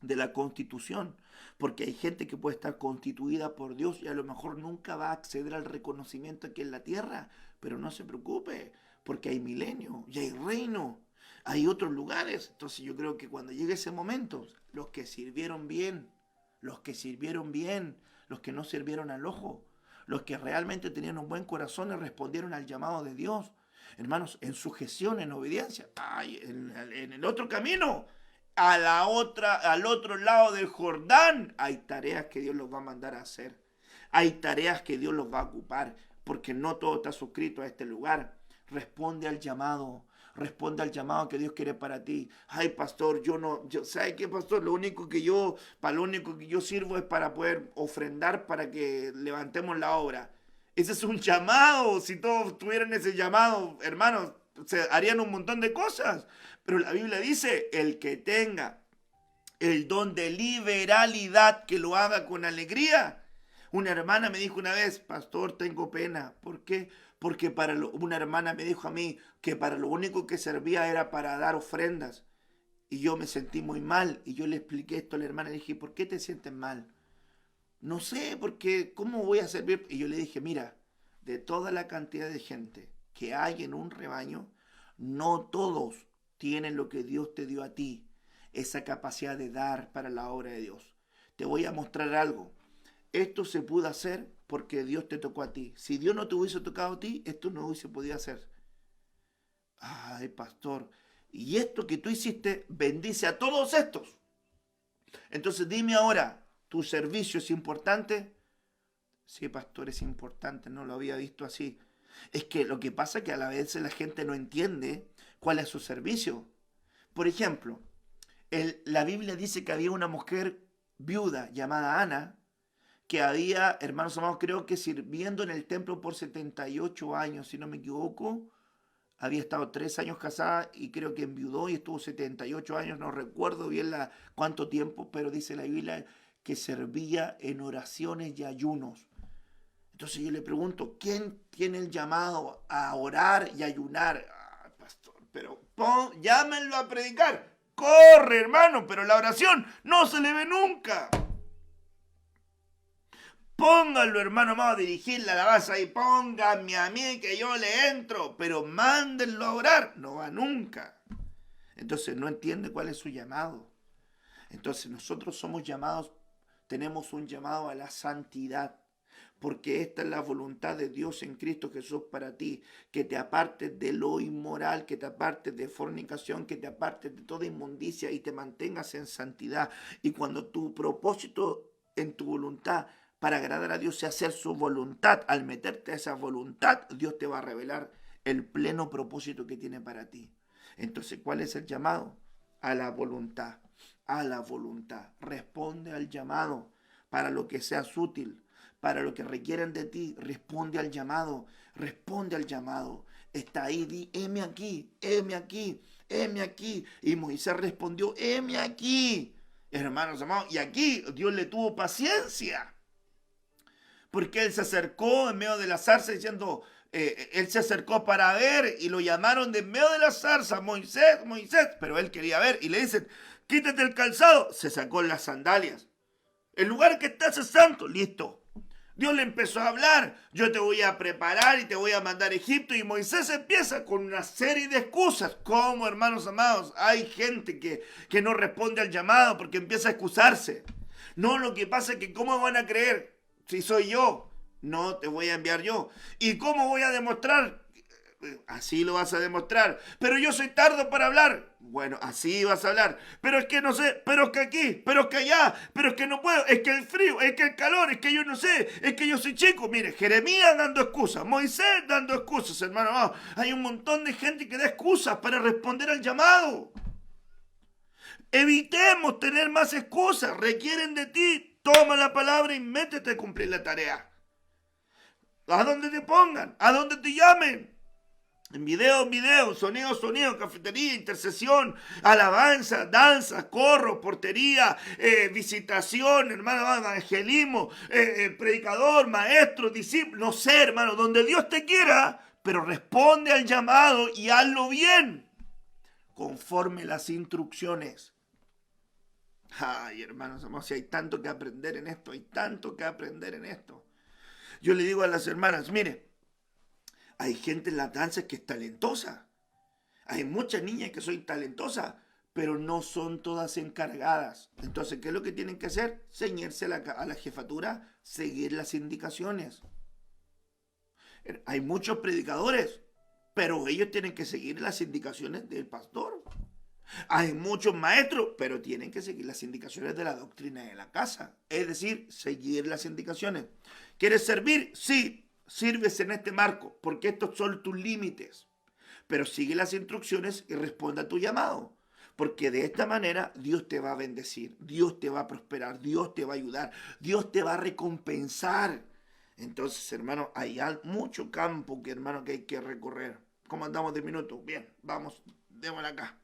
de la constitución. Porque hay gente que puede estar constituida por Dios y a lo mejor nunca va a acceder al reconocimiento aquí en la tierra. Pero no se preocupe, porque hay milenio y hay reino. Hay otros lugares. Entonces yo creo que cuando llegue ese momento, los que sirvieron bien, los que no sirvieron al ojo, los que realmente tenían un buen corazón y respondieron al llamado de Dios, hermanos, en sujeción, en obediencia, en el otro camino, al otro lado del Jordán, hay tareas que Dios los va a mandar a hacer. Hay tareas que Dios los va a ocupar, porque no todo está suscrito a este lugar. Responde al llamado que Dios quiere para ti. Ay, pastor, ¿sabe qué, pastor? Lo único que yo sirvo es para poder ofrendar para que levantemos la obra. Ese es un llamado. Si todos tuvieran ese llamado, hermanos, se harían un montón de cosas. Pero la Biblia dice, el que tenga el don de liberalidad, que lo haga con alegría. Una hermana me dijo una vez, pastor, tengo pena. ¿Por qué? Porque una hermana me dijo a mí que para lo único que servía era para dar ofrendas. Y yo me sentí muy mal. Y yo le expliqué esto a la hermana. Le dije, ¿por qué te sientes mal? No sé, porque ¿cómo voy a servir? Y yo le dije, mira, de toda la cantidad de gente que hay en un rebaño, no todos tienen lo que Dios te dio a ti, esa capacidad de dar para la obra de Dios. te voy a mostrar algo. Esto se pudo hacer porque Dios te tocó a ti. Si Dios no te hubiese tocado a ti, esto no hubiese podido hacer. Ay, pastor, y esto que tú hiciste bendice a todos estos. Entonces dime ahora, ¿tu servicio es importante? Sí, pastor, es importante, no lo había visto así. Es que lo que pasa es que a la vez la gente no entiende cuál es su servicio. Por ejemplo, la Biblia dice que había una mujer viuda llamada Ana, que había, hermanos amados, creo que sirviendo en el templo por 78 años, si no me equivoco. Había estado 3 años casada y creo que enviudó y estuvo 78 años, no recuerdo bien cuánto tiempo, pero dice la Biblia que servía en oraciones y ayunos. Entonces yo le pregunto, ¿quién tiene el llamado a orar y ayunar? Pastor, pero llámenlo a predicar. Corre, hermano, pero la oración no se le ve nunca. Pónganlo, hermano amado, a dirigir la alabanza y pónganme a mí que yo le entro, pero mándenlo a orar. No va nunca. Entonces no entiende cuál es su llamado. Entonces nosotros somos llamados, tenemos un llamado a la santidad, porque esta es la voluntad de Dios en Cristo Jesús para ti, que te apartes de lo inmoral, que te apartes de fornicación, que te apartes de toda inmundicia y te mantengas en santidad. Y cuando tu propósito en tu voluntad para agradar a Dios y hacer su voluntad, al meterte a esa voluntad, Dios te va a revelar el pleno propósito que tiene para ti. Entonces, ¿cuál es el llamado? A la voluntad, a la voluntad. Responde al llamado para lo que seas útil, para lo que requieren de ti. Responde al llamado, responde al llamado. Está ahí, di, heme aquí, heme aquí, heme aquí. Y Moisés respondió, heme aquí. Hermanos amados, y aquí Dios le tuvo paciencia. Porque él se acercó en medio de la zarza diciendo, él se acercó para ver y lo llamaron de en medio de la zarza, Moisés, Moisés, pero él quería ver y le dicen, quítate el calzado, se sacó las sandalias. El lugar que estás es santo, listo. Dios le empezó a hablar, yo te voy a preparar y te voy a mandar a Egipto, y Moisés empieza con una serie de excusas. ¿Cómo, hermanos amados? Hay gente que no responde al llamado porque empieza a excusarse. No, lo que pasa es que ¿cómo van a creer? Si soy yo, no te voy a enviar yo. ¿Y cómo voy a demostrar? Así lo vas a demostrar. Pero yo soy tardo para hablar. Bueno, así vas a hablar. Pero es que no sé, pero es que aquí, pero es que allá, pero es que no puedo, es que el frío, es que el calor, es que yo no sé, es que yo soy chico. Mire, Jeremías dando excusas, Moisés dando excusas, hermano. Oh, hay un montón de gente que da excusas para responder al llamado. Evitemos tener más excusas, requieren de ti. Toma la palabra y métete a cumplir la tarea. A donde te pongan, a donde te llamen. En video, sonido, cafetería, intercesión, alabanza, danza, corro, portería, visitación, hermano, evangelismo, predicador, maestro, discípulo, no sé, hermano, donde Dios te quiera, pero responde al llamado y hazlo bien, conforme las instrucciones. Ay, hermanos, si hay tanto que aprender en esto, hay tanto que aprender en esto. Yo le digo a las hermanas, mire, hay gente en las danzas que es talentosa. Hay muchas niñas que son talentosas, pero no son todas encargadas. Entonces, ¿qué es lo que tienen que hacer? Ceñirse a la jefatura, seguir las indicaciones. Hay muchos predicadores, pero ellos tienen que seguir las indicaciones del pastor. Hay muchos maestros, pero tienen que seguir las indicaciones de la doctrina de la casa. Es decir, seguir las indicaciones. ¿Quieres servir? Sí, sirves en este marco, porque estos son tus límites. Pero sigue las instrucciones y responde a tu llamado. Porque de esta manera Dios te va a bendecir, Dios te va a prosperar, Dios te va a ayudar, Dios te va a recompensar. Entonces, hermano, hay mucho campo que hay que recorrer. ¿Cómo andamos de minutos? Bien, vamos, démosle acá.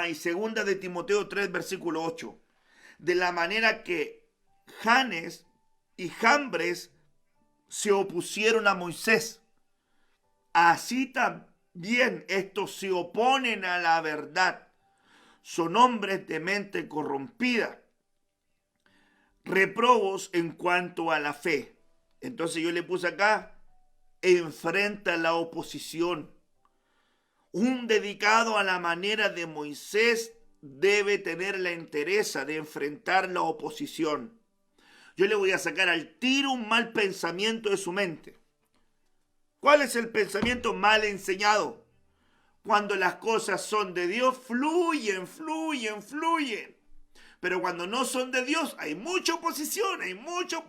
Y segunda de Timoteo 3, versículo 8. De la manera que Janes y Jambres se opusieron a Moisés, así también estos se oponen a la verdad. Son hombres de mente corrompida, reprobos en cuanto a la fe. Entonces yo le puse acá, enfrenta la oposición. Un dedicado a la manera de Moisés debe tener la entereza de enfrentar la oposición. Yo le voy a sacar al tiro un mal pensamiento de su mente. ¿Cuál es el pensamiento mal enseñado? Cuando las cosas son de Dios, fluyen. Pero cuando no son de Dios, hay mucha oposición, hay mucha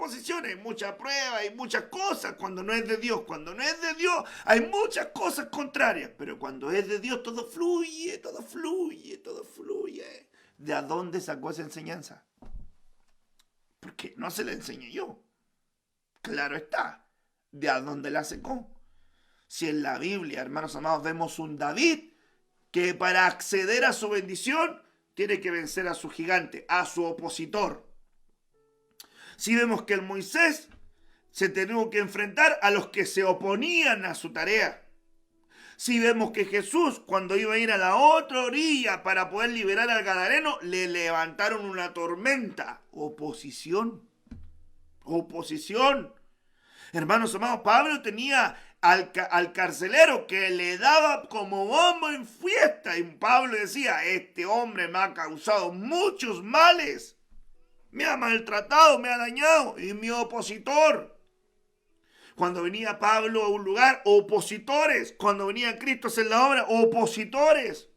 prueba, hay muchas cosas. Cuando no es de Dios, hay muchas cosas contrarias. Pero cuando es de Dios, todo fluye. ¿De dónde sacó esa enseñanza? Porque no se la enseñé yo. Claro está. ¿De dónde la sacó? Si en la Biblia, hermanos amados, vemos un David que para acceder a su bendición tiene que vencer a su gigante, a su opositor. Si vemos que el Moisés se tuvo que enfrentar a los que se oponían a su tarea. Si vemos que Jesús, cuando iba a ir a la otra orilla para poder liberar al gadareno, le levantaron una tormenta. Oposición. Hermanos amados, Pablo tenía al carcelero que le daba como bombo en fiesta. Y Pablo decía, este hombre me ha causado muchos males. Me ha maltratado, me ha dañado. Y mi opositor. Cuando venía Pablo a un lugar, opositores. Cuando venía Cristo a hacer la obra, opositores.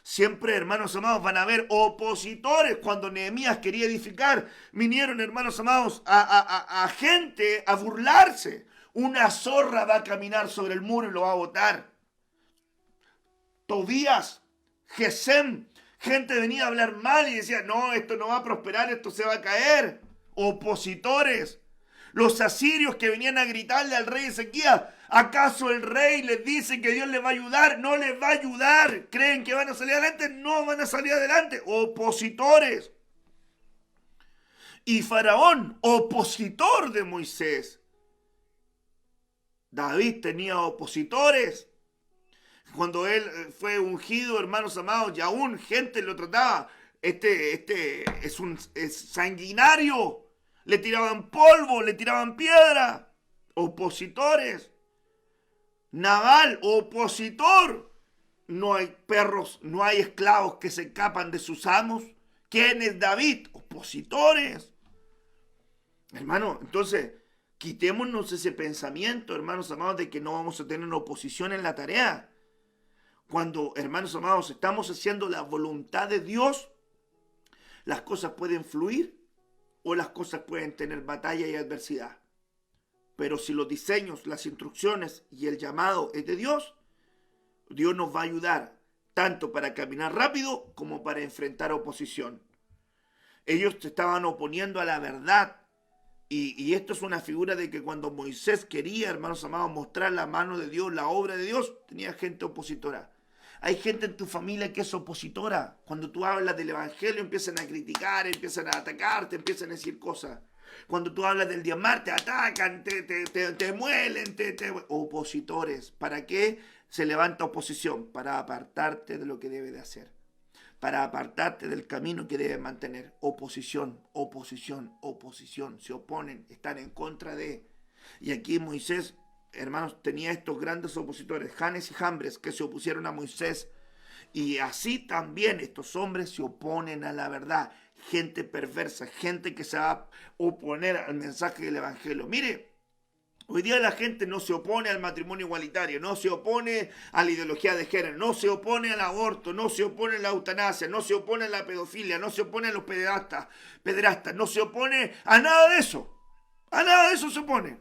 Siempre, hermanos amados, van a haber opositores. Cuando Nehemías quería edificar, vinieron, hermanos amados, a gente a burlarse. Una zorra va a caminar sobre el muro y lo va a botar. Tobías, Gesem, gente venía a hablar mal y decía, no, esto no va a prosperar, esto se va a caer. Opositores. Los asirios que venían a gritarle al rey Ezequías, ¿acaso el rey les dice que Dios les va a ayudar? No les va a ayudar. ¿Creen que van a salir adelante? No van a salir adelante. Opositores. Y Faraón, opositor de Moisés. David tenía opositores. Cuando él fue ungido, hermanos amados, y aún gente lo trataba. Este es sanguinario. Le tiraban polvo, le tiraban piedra. Opositores. Nabal, opositor. No hay perros, no hay esclavos que se escapan de sus amos. ¿Quién es David? Opositores. Hermano, entonces, quitémonos ese pensamiento, hermanos amados, de que no vamos a tener una oposición en la tarea. Cuando, hermanos amados, estamos haciendo la voluntad de Dios, las cosas pueden fluir o las cosas pueden tener batalla y adversidad. Pero si los diseños, las instrucciones y el llamado es de Dios, Dios nos va a ayudar tanto para caminar rápido como para enfrentar oposición. Ellos se estaban oponiendo a la verdad. Y esto es una figura de que cuando Moisés quería, hermanos amados, mostrar la mano de Dios, la obra de Dios, tenía gente opositora. Hay gente en tu familia que es opositora. Cuando tú hablas del evangelio empiezan a criticar, empiezan a atacarte, empiezan a decir cosas. Cuando tú hablas del diezmar te atacan, te muelen, opositores. ¿Para qué se levanta oposición? Para apartarte de lo que debe de hacer. Para apartarte del camino que debe mantener. Oposición. Se oponen, están en contra de. Y aquí Moisés, hermanos, tenía estos grandes opositores, Janes y Jambres, que se opusieron a Moisés. Y así también estos hombres se oponen a la verdad. Gente perversa, gente que se va a oponer al mensaje del evangelio. Mire, hoy día la gente no se opone al matrimonio igualitario, no se opone a la ideología de género, no se opone al aborto, no se opone a la eutanasia, no se opone a la pedofilia, no se opone a los pederastas, no se opone a nada de eso. A nada de eso se opone.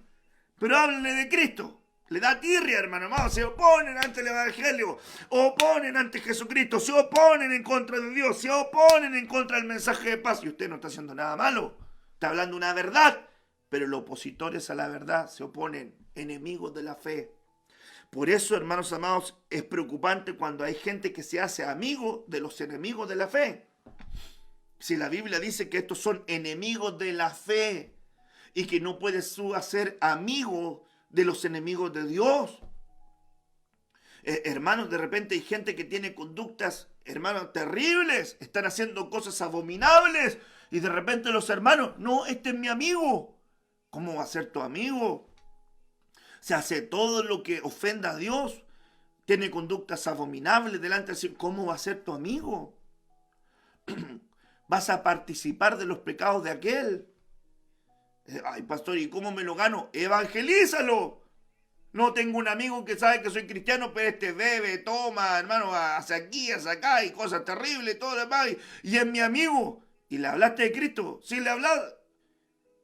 Pero háblenle de Cristo. Le da tirria, hermano amado. Se oponen ante el evangelio, oponen ante Jesucristo, se oponen en contra de Dios, se oponen en contra del mensaje de paz. Y usted no está haciendo nada malo. Está hablando una verdad. Pero los opositores a la verdad se oponen, enemigos de la fe. Por eso, hermanos amados, es preocupante cuando hay gente que se hace amigo de los enemigos de la fe. Si la Biblia dice que estos son enemigos de la fe y que no puedes tú hacer amigo de los enemigos de Dios. Hermanos, de repente hay gente que tiene conductas, hermanos, terribles, están haciendo cosas abominables y de repente los hermanos, no, este es mi amigo. ¿Cómo va a ser tu amigo? Se hace todo lo que ofenda a Dios. Tiene conductas abominables delante de Dios. ¿Cómo va a ser tu amigo? ¿Vas a participar de los pecados de aquel? Ay, pastor, ¿y cómo me lo gano? Evangelízalo. No tengo un amigo que sabe que soy cristiano, pero este bebe, toma, hermano, hacia aquí, hacia acá, y cosas terribles, todo lo demás, y es mi amigo. ¿Y le hablaste de Cristo? Sí, le hablaste,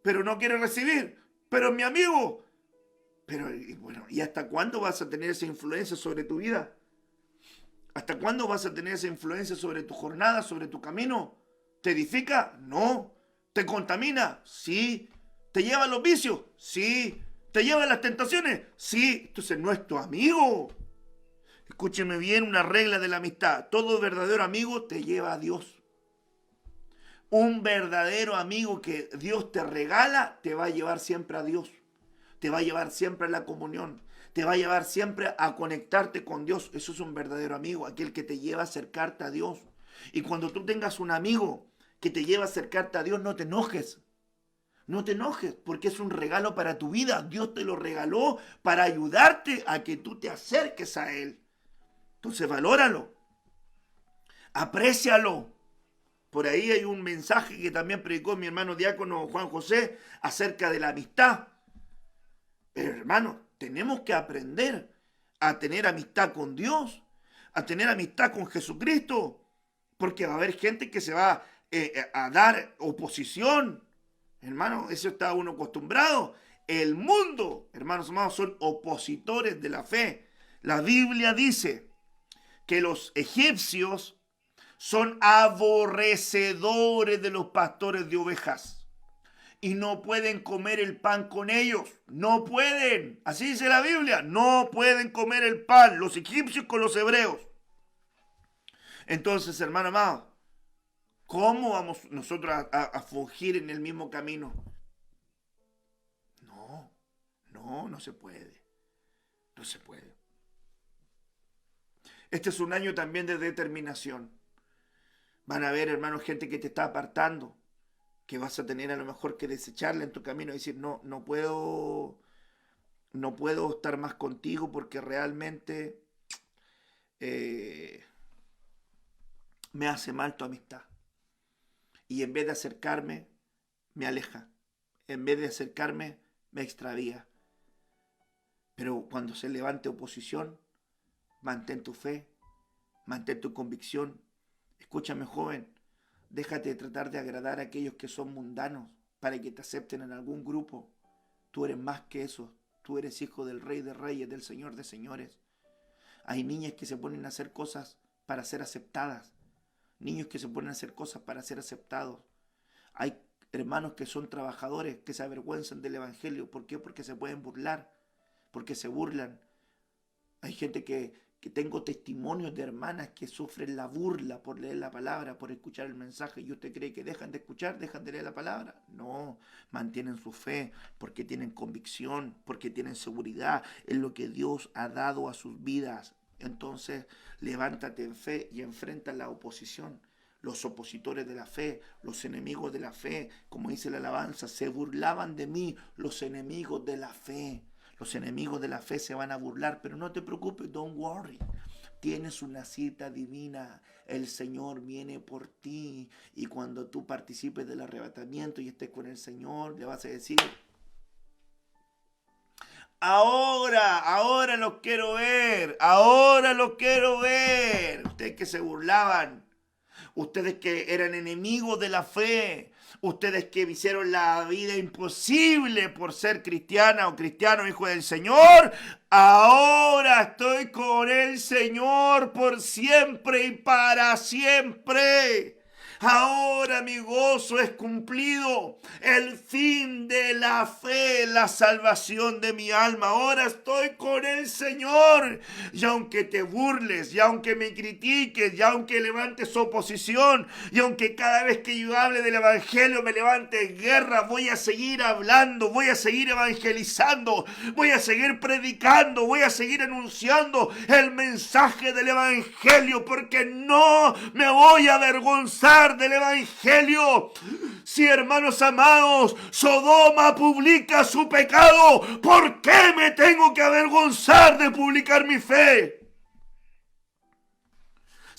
pero no quiere recibir. Pero es mi amigo. Pero, y bueno, ¿y hasta cuándo vas a tener esa influencia sobre tu vida? ¿Hasta cuándo vas a tener esa influencia sobre tu jornada, sobre tu camino? ¿Te edifica? No. ¿Te contamina? Sí. ¿Te lleva a los vicios? Sí. ¿Te lleva a las tentaciones? Sí. Entonces no es tu amigo. Escúcheme bien, una regla de la amistad. Todo verdadero amigo te lleva a Dios. Un verdadero amigo que Dios te regala te va a llevar siempre a Dios. Te va a llevar siempre a la comunión. Te va a llevar siempre a conectarte con Dios. Eso es un verdadero amigo, aquel que te lleva a acercarte a Dios. Y cuando tú tengas un amigo que te lleva a acercarte a Dios, no te enojes. No te enojes, porque es un regalo para tu vida. Dios te lo regaló para ayudarte a que tú te acerques a Él. Entonces valóralo. Aprécialo. Por ahí hay un mensaje que también predicó mi hermano diácono Juan José acerca de la amistad. Pero hermano, tenemos que aprender a tener amistad con Dios, a tener amistad con Jesucristo, porque va a haber gente que se va a dar oposición. Hermano, eso está uno acostumbrado. El mundo, hermanos amados, son opositores de la fe. La Biblia dice que los egipcios son aborrecedores de los pastores de ovejas y no pueden comer el pan con ellos. No pueden. Así dice la Biblia. No pueden comer el pan los egipcios con los hebreos. Entonces, hermano amado, ¿cómo vamos nosotros a fugir en el mismo camino? No se puede. No se puede. Este es un año también de determinación. Van a haber, hermanos, gente que te está apartando, que vas a tener a lo mejor que desecharla en tu camino y decir, no puedo estar más contigo porque realmente me hace mal tu amistad. Y en vez de acercarme, me aleja. En vez de acercarme, me extravía. Pero cuando se levante oposición, mantén tu fe, mantén tu convicción. Escúchame, joven, déjate de tratar de agradar a aquellos que son mundanos para que te acepten en algún grupo. Tú eres más que eso. Tú eres hijo del Rey de Reyes, del Señor de Señores. Hay niñas que se ponen a hacer cosas para ser aceptadas. Niños que se ponen a hacer cosas para ser aceptados. Hay hermanos que son trabajadores, que se avergüenzan del Evangelio. ¿Por qué? Porque se pueden burlar, porque se burlan. Hay gente que tengo testimonios de hermanas que sufren la burla por leer la palabra, por escuchar el mensaje. ¿Y usted cree que dejan de escuchar, dejan de leer la palabra? No, mantienen su fe porque tienen convicción, porque tienen seguridad en lo que Dios ha dado a sus vidas. Entonces, levántate en fe y enfrenta la oposición. Los opositores de la fe, los enemigos de la fe, como dice la alabanza, se burlaban de mí, los enemigos de la fe. Los enemigos de la fe se van a burlar, pero no te preocupes, don't worry. Tienes una cita divina, el Señor viene por ti y cuando tú participes del arrebatamiento y estés con el Señor, le vas a decir, ahora los quiero ver, ahora los quiero ver. Ustedes que se burlaban, ustedes que eran enemigos de la fe, ustedes que hicieron la vida imposible por ser cristiana o cristiano, hijo del Señor, ahora estoy con el Señor por siempre y para siempre. Ahora mi gozo es cumplido, el fin de la fe, la salvación de mi alma. Ahora estoy con el Señor. Y aunque te burles, y aunque me critiques, y aunque levantes oposición, y aunque cada vez que yo hable del Evangelio me levante guerra, voy a seguir hablando, voy a seguir evangelizando, voy a seguir predicando, voy a seguir anunciando el mensaje del Evangelio, porque no me voy a avergonzar del Evangelio. Si, hermanos amados, Sodoma publica su pecado, ¿por qué me tengo que avergonzar de publicar mi fe?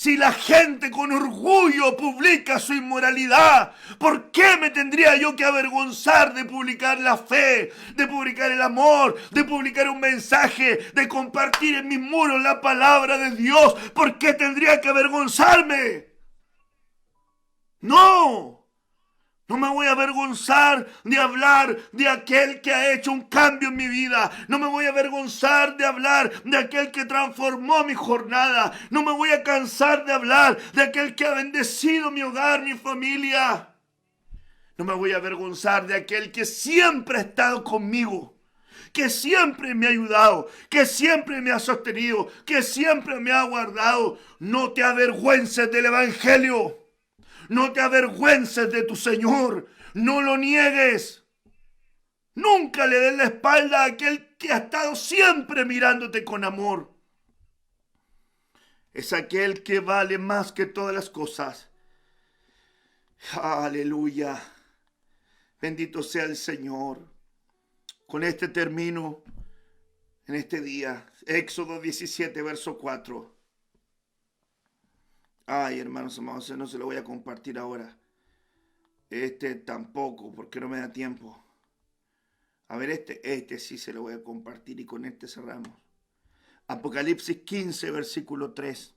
Si la gente con orgullo publica su inmoralidad, ¿por qué me tendría yo que avergonzar de publicar la fe, de publicar el amor, de publicar un mensaje, de compartir en mis muros la palabra de Dios? ¿Por qué tendría que avergonzarme? No. No me voy a avergonzar de hablar de aquel que ha hecho un cambio en mi vida. No me voy a avergonzar de hablar de aquel que transformó mi jornada. No me voy a cansar de hablar de aquel que ha bendecido mi hogar, mi familia. No me voy a avergonzar de aquel que siempre ha estado conmigo, que siempre me ha ayudado, que siempre me ha sostenido, que siempre me ha guardado. No te avergüences del Evangelio. No te avergüences de tu Señor. No lo niegues. Nunca le des la espalda a aquel que ha estado siempre mirándote con amor. Es aquel que vale más que todas las cosas. Aleluya. Bendito sea el Señor. Con este termino en este día. Éxodo 17, verso 4. Ay, hermanos amados, no se lo voy a compartir ahora. Este tampoco, porque no me da tiempo. A ver, este sí se lo voy a compartir y con este cerramos. Apocalipsis 15, versículo 3.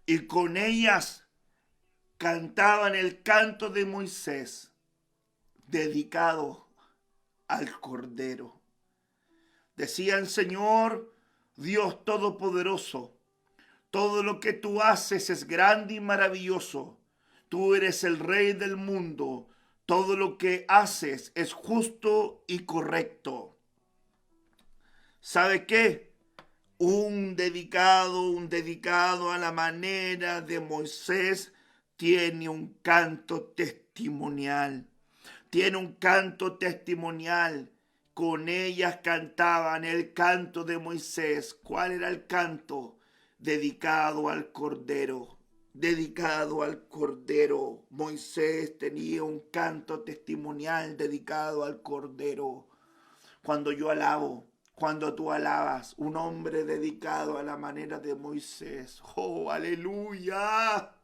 Y con ellas cantaban el canto de Moisés, dedicado al Cordero. Decían: Señor, Dios Todopoderoso, todo lo que tú haces es grande y maravilloso. Tú eres el Rey del mundo. Todo lo que haces es justo y correcto. ¿Sabe qué? Un dedicado a la manera de Moisés tiene un canto testimonial. Tiene un canto testimonial. Con ellas cantaban el canto de Moisés. ¿Cuál era el canto? Dedicado al Cordero. Dedicado al Cordero. Moisés tenía un canto testimonial dedicado al Cordero. Cuando yo alabo, cuando tú alabas, un hombre dedicado a la manera de Moisés. ¡Oh, aleluya!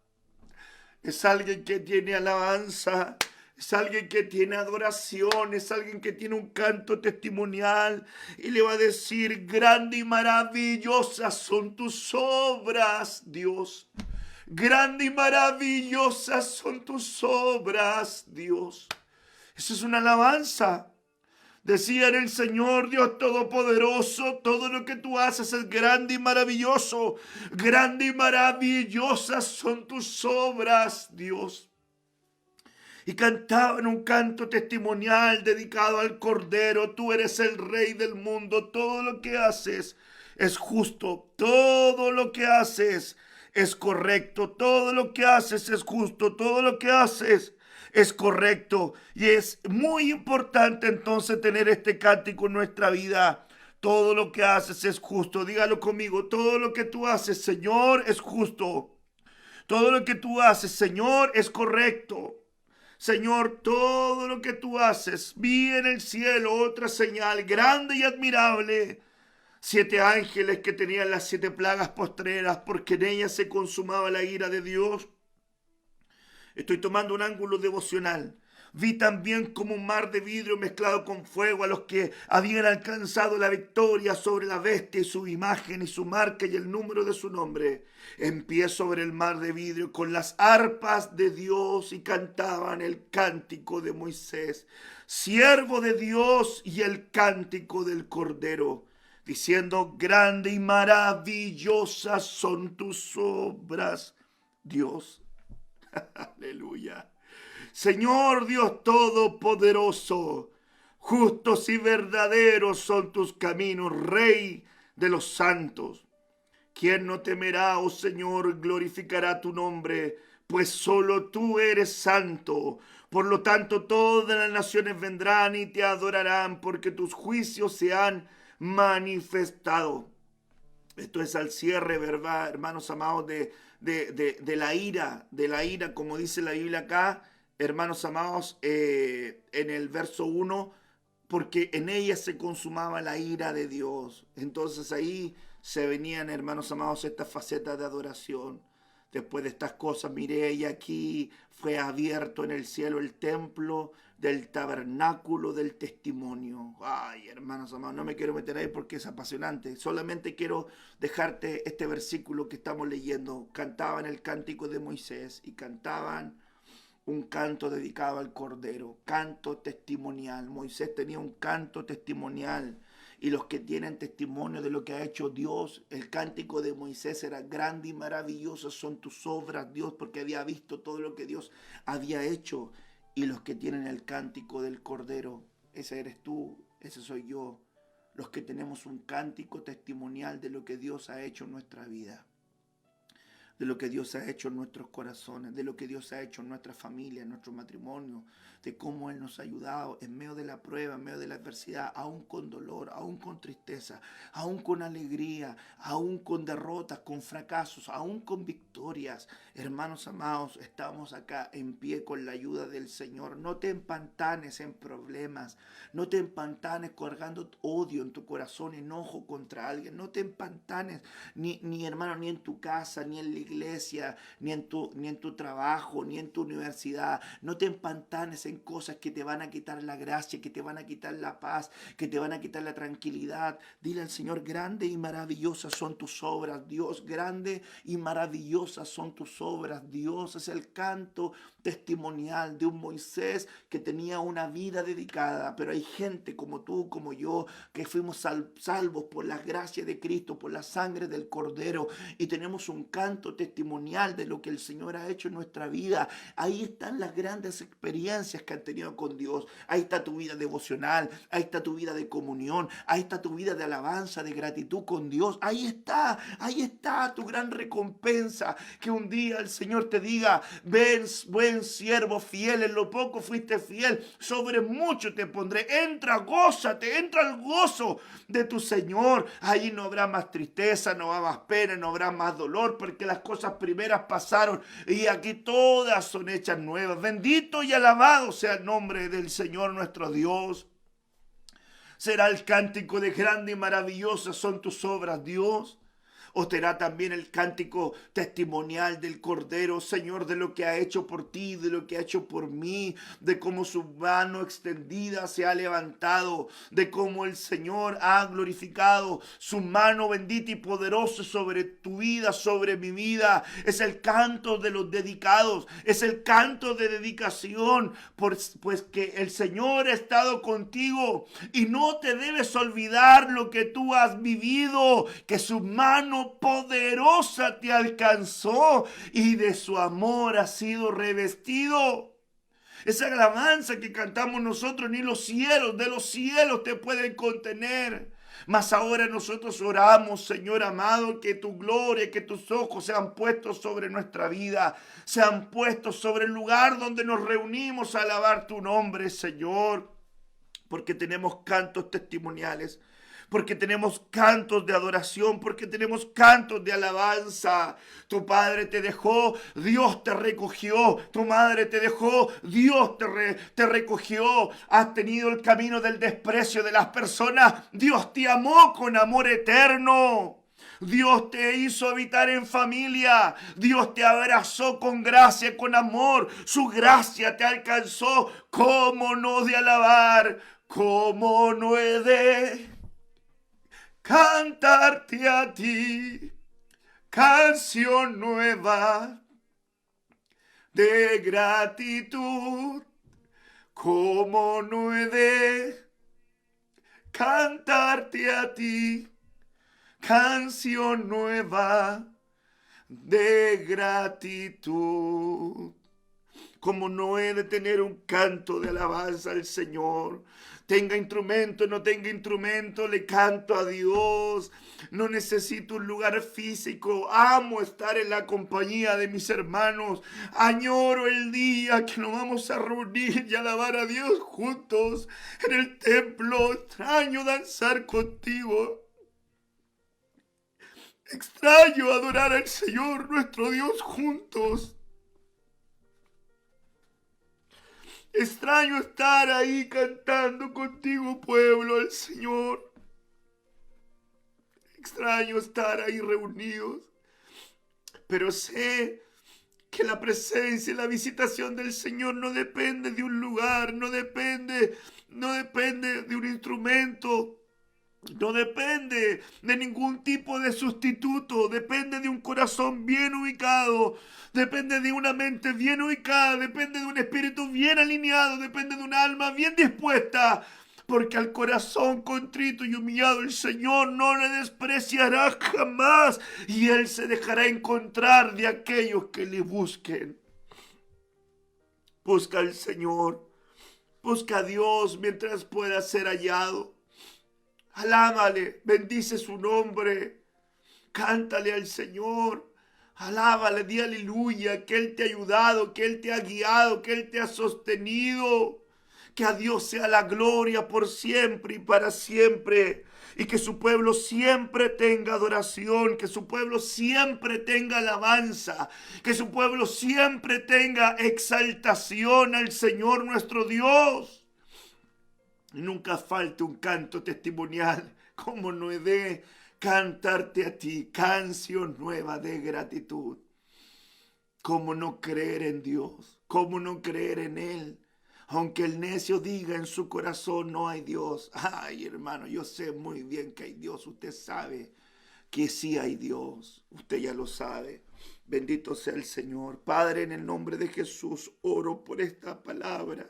Es alguien que tiene alabanza. Es alguien que tiene adoración, es alguien que tiene un canto testimonial y le va a decir: grande y maravillosas son tus obras, Dios. Grande y maravillosas son tus obras, Dios. Eso es una alabanza. Decía el Señor Dios Todopoderoso: todo lo que tú haces es grande y maravilloso. Grande y maravillosas son tus obras, Dios. Y cantaban un canto testimonial dedicado al Cordero. Tú eres el Rey del mundo. Todo lo que haces es justo. Todo lo que haces es correcto. Todo lo que haces es justo. Todo lo que haces es correcto. Y es muy importante entonces tener este cántico en nuestra vida. Todo lo que haces es justo. Dígalo conmigo. Todo lo que tú haces, Señor, es justo. Todo lo que tú haces, Señor, es correcto. Señor, todo lo que tú haces, vi en el cielo otra señal grande y admirable. 7 ángeles que tenían las 7 plagas postreras, porque en ellas se consumaba la ira de Dios. Estoy tomando un ángulo devocional. Vi también como un mar de vidrio mezclado con fuego a los que habían alcanzado la victoria sobre la bestia y su imagen y su marca y el número de su nombre. En pie sobre el mar de vidrio con las arpas de Dios y cantaban el cántico de Moisés, siervo de Dios, y el cántico del Cordero, diciendo: grande y maravillosas son tus obras, Dios. Aleluya. Señor Dios Todopoderoso, justos y verdaderos son tus caminos, Rey de los santos. ¿Quién no temerá, oh Señor, glorificará tu nombre? Pues solo tú eres santo. Por lo tanto, todas las naciones vendrán y te adorarán, porque tus juicios se han manifestado. Esto es al cierre, ¿verdad, hermanos amados, de la ira, como dice la Biblia acá, hermanos amados, en el verso 1, porque en ella se consumaba la ira de Dios. Entonces ahí se venían, hermanos amados, estas facetas de adoración. Después de estas cosas, miré y aquí fue abierto en el cielo el templo del tabernáculo del testimonio. Ay, hermanos amados, no me quiero meter ahí porque es apasionante. Solamente quiero dejarte este versículo que estamos leyendo. Cantaban el cántico de Moisés y cantaban un canto dedicado al Cordero, canto testimonial. Moisés tenía un canto testimonial. Y los que tienen testimonio de lo que ha hecho Dios, el cántico de Moisés era grande y maravilloso son tus obras, Dios, porque había visto todo lo que Dios había hecho. Y los que tienen el cántico del Cordero, ese eres tú, ese soy yo. Los que tenemos un cántico testimonial de lo que Dios ha hecho en nuestra vida, de lo que Dios ha hecho en nuestros corazones, de lo que Dios ha hecho en nuestra familia, en nuestro matrimonio, de cómo Él nos ha ayudado en medio de la prueba, en medio de la adversidad, aún con dolor, aún con tristeza, aún con alegría, aún con derrotas, con fracasos, aún con victorias. Hermanos amados, estamos acá en pie con la ayuda del Señor. No te empantanes en problemas, no te empantanes cargando odio en tu corazón, enojo contra alguien, no te empantanes ni hermano, ni en tu casa, ni en la iglesia, ni en tu trabajo, ni en tu universidad. No te empantanes en cosas que te van a quitar la gracia, que te van a quitar la paz, que te van a quitar la tranquilidad. Dile al Señor, grande y maravillosas son tus obras, Dios, grande y maravillosas son tus obras, Dios. Es el canto testimonial de un Moisés que tenía una vida dedicada, pero hay gente como tú, como yo, que fuimos salvos por la gracia de Cristo, por la sangre del Cordero, y tenemos un canto testimonial de lo que el Señor ha hecho en nuestra vida. Ahí están las grandes experiencias que han tenido con Dios. Ahí está tu vida devocional, ahí está tu vida de comunión, ahí está tu vida de alabanza, de gratitud con Dios. Ahí está tu gran recompensa. Que un día el Señor te diga, ven, buen siervo fiel, en lo poco fuiste fiel, sobre mucho te pondré. Entra, gózate, entra al gozo de tu Señor. Ahí no habrá más tristeza, no habrá más pena, no habrá más dolor, porque las cosas primeras pasaron y aquí todas son hechas nuevas. Bendito y alabado sea el nombre del Señor nuestro Dios. Será el cántico de grande y maravillosas son tus obras, Dios. O será también el cántico testimonial del Cordero, Señor, de lo que ha hecho por ti, de lo que ha hecho por mí, de cómo su mano extendida se ha levantado, de cómo el Señor ha glorificado su mano bendita y poderosa sobre tu vida, sobre mi vida. Es el canto de los dedicados, es el canto de dedicación, pues que el Señor ha estado contigo y no te debes olvidar lo que tú has vivido, que su mano poderosa te alcanzó y de su amor has sido revestido. Esa alabanza que cantamos nosotros, ni los cielos de los cielos te pueden contener. Mas ahora nosotros oramos, Señor amado, que tu gloria, que tus ojos sean puestos sobre nuestra vida, sean puestos sobre el lugar donde nos reunimos a alabar tu nombre, Señor, porque tenemos cantos testimoniales, porque tenemos cantos de adoración, porque tenemos cantos de alabanza. Tu padre te dejó, Dios te recogió. Tu madre te dejó, Dios te recogió. Has tenido el camino del desprecio de las personas, Dios te amó con amor eterno. Dios te hizo habitar en familia. Dios te abrazó con gracia, con amor. Su gracia te alcanzó. ¿Cómo no de alabar? ¿Cómo no he de cantarte a ti canción nueva de gratitud? ¿Cómo no he de cantarte a ti canción nueva de gratitud? ¿Cómo no he de tener un canto de alabanza al Señor? Tenga instrumento, no tenga instrumento, le canto a Dios. No necesito un lugar físico. Amo estar en la compañía de mis hermanos. Añoro el día que nos vamos a reunir y alabar a Dios juntos en el templo. Extraño danzar contigo. Extraño adorar al Señor nuestro Dios juntos. Extraño estar ahí cantando contigo, pueblo del Señor. Extraño estar ahí reunidos. Pero sé que la presencia y la visitación del Señor no depende de un lugar, no depende de un instrumento, no depende de ningún tipo de sustituto, depende de un corazón bien ubicado, depende de una mente bien ubicada, depende de un espíritu bien alineado, depende de un alma bien dispuesta. Porque al corazón contrito y humillado el Señor no le despreciará jamás, y Él se dejará encontrar de aquellos que le busquen. Busca al Señor, busca a Dios mientras pueda ser hallado. Alábale, bendice su nombre, cántale al Señor, alábale, di aleluya, que Él te ha ayudado, que Él te ha guiado, que Él te ha sostenido. Que a Dios sea la gloria por siempre y para siempre. Y que su pueblo siempre tenga adoración, que su pueblo siempre tenga alabanza, que su pueblo siempre tenga exaltación al Señor nuestro Dios. Nunca falte un canto testimonial, como no he de cantarte a ti, canción nueva de gratitud. ¿Cómo no creer en Dios? ¿Cómo no creer en Él? Aunque el necio diga en su corazón no hay Dios. Ay, hermano, yo sé muy bien que hay Dios. Usted sabe que sí hay Dios. Usted ya lo sabe. Bendito sea el Señor. Padre, en el nombre de Jesús, oro por esta palabra.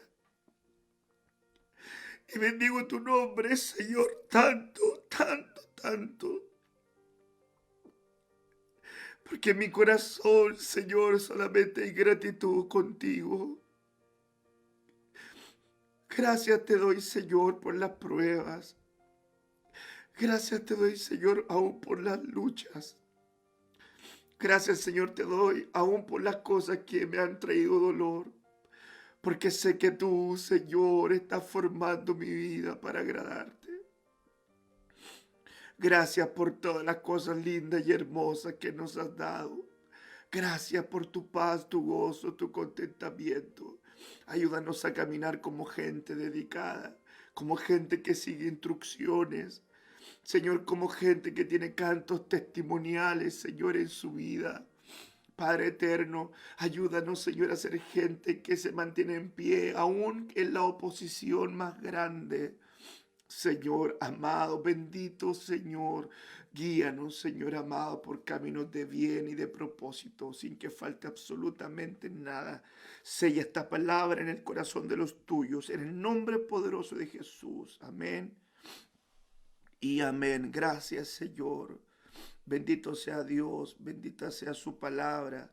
Y bendigo tu nombre, Señor, tanto, tanto, tanto. Porque en mi corazón, Señor, solamente hay gratitud contigo. Gracias te doy, Señor, por las pruebas. Gracias te doy, Señor, aún por las luchas. Gracias, Señor, te doy aún por las cosas que me han traído dolor. Porque sé que tú, Señor, estás formando mi vida para agradarte. Gracias por todas las cosas lindas y hermosas que nos has dado. Gracias por tu paz, tu gozo, tu contentamiento. Ayúdanos a caminar como gente dedicada, como gente que sigue instrucciones. Señor, como gente que tiene cantos testimoniales, Señor, en su vida. Padre eterno, ayúdanos, Señor, a ser gente que se mantiene en pie, aún en la oposición más grande. Señor amado, bendito Señor, guíanos, Señor amado, por caminos de bien y de propósito, sin que falte absolutamente nada. Sella esta palabra en el corazón de los tuyos, en el nombre poderoso de Jesús. Amén y amén. Gracias, Señor. Bendito sea Dios, bendita sea su palabra.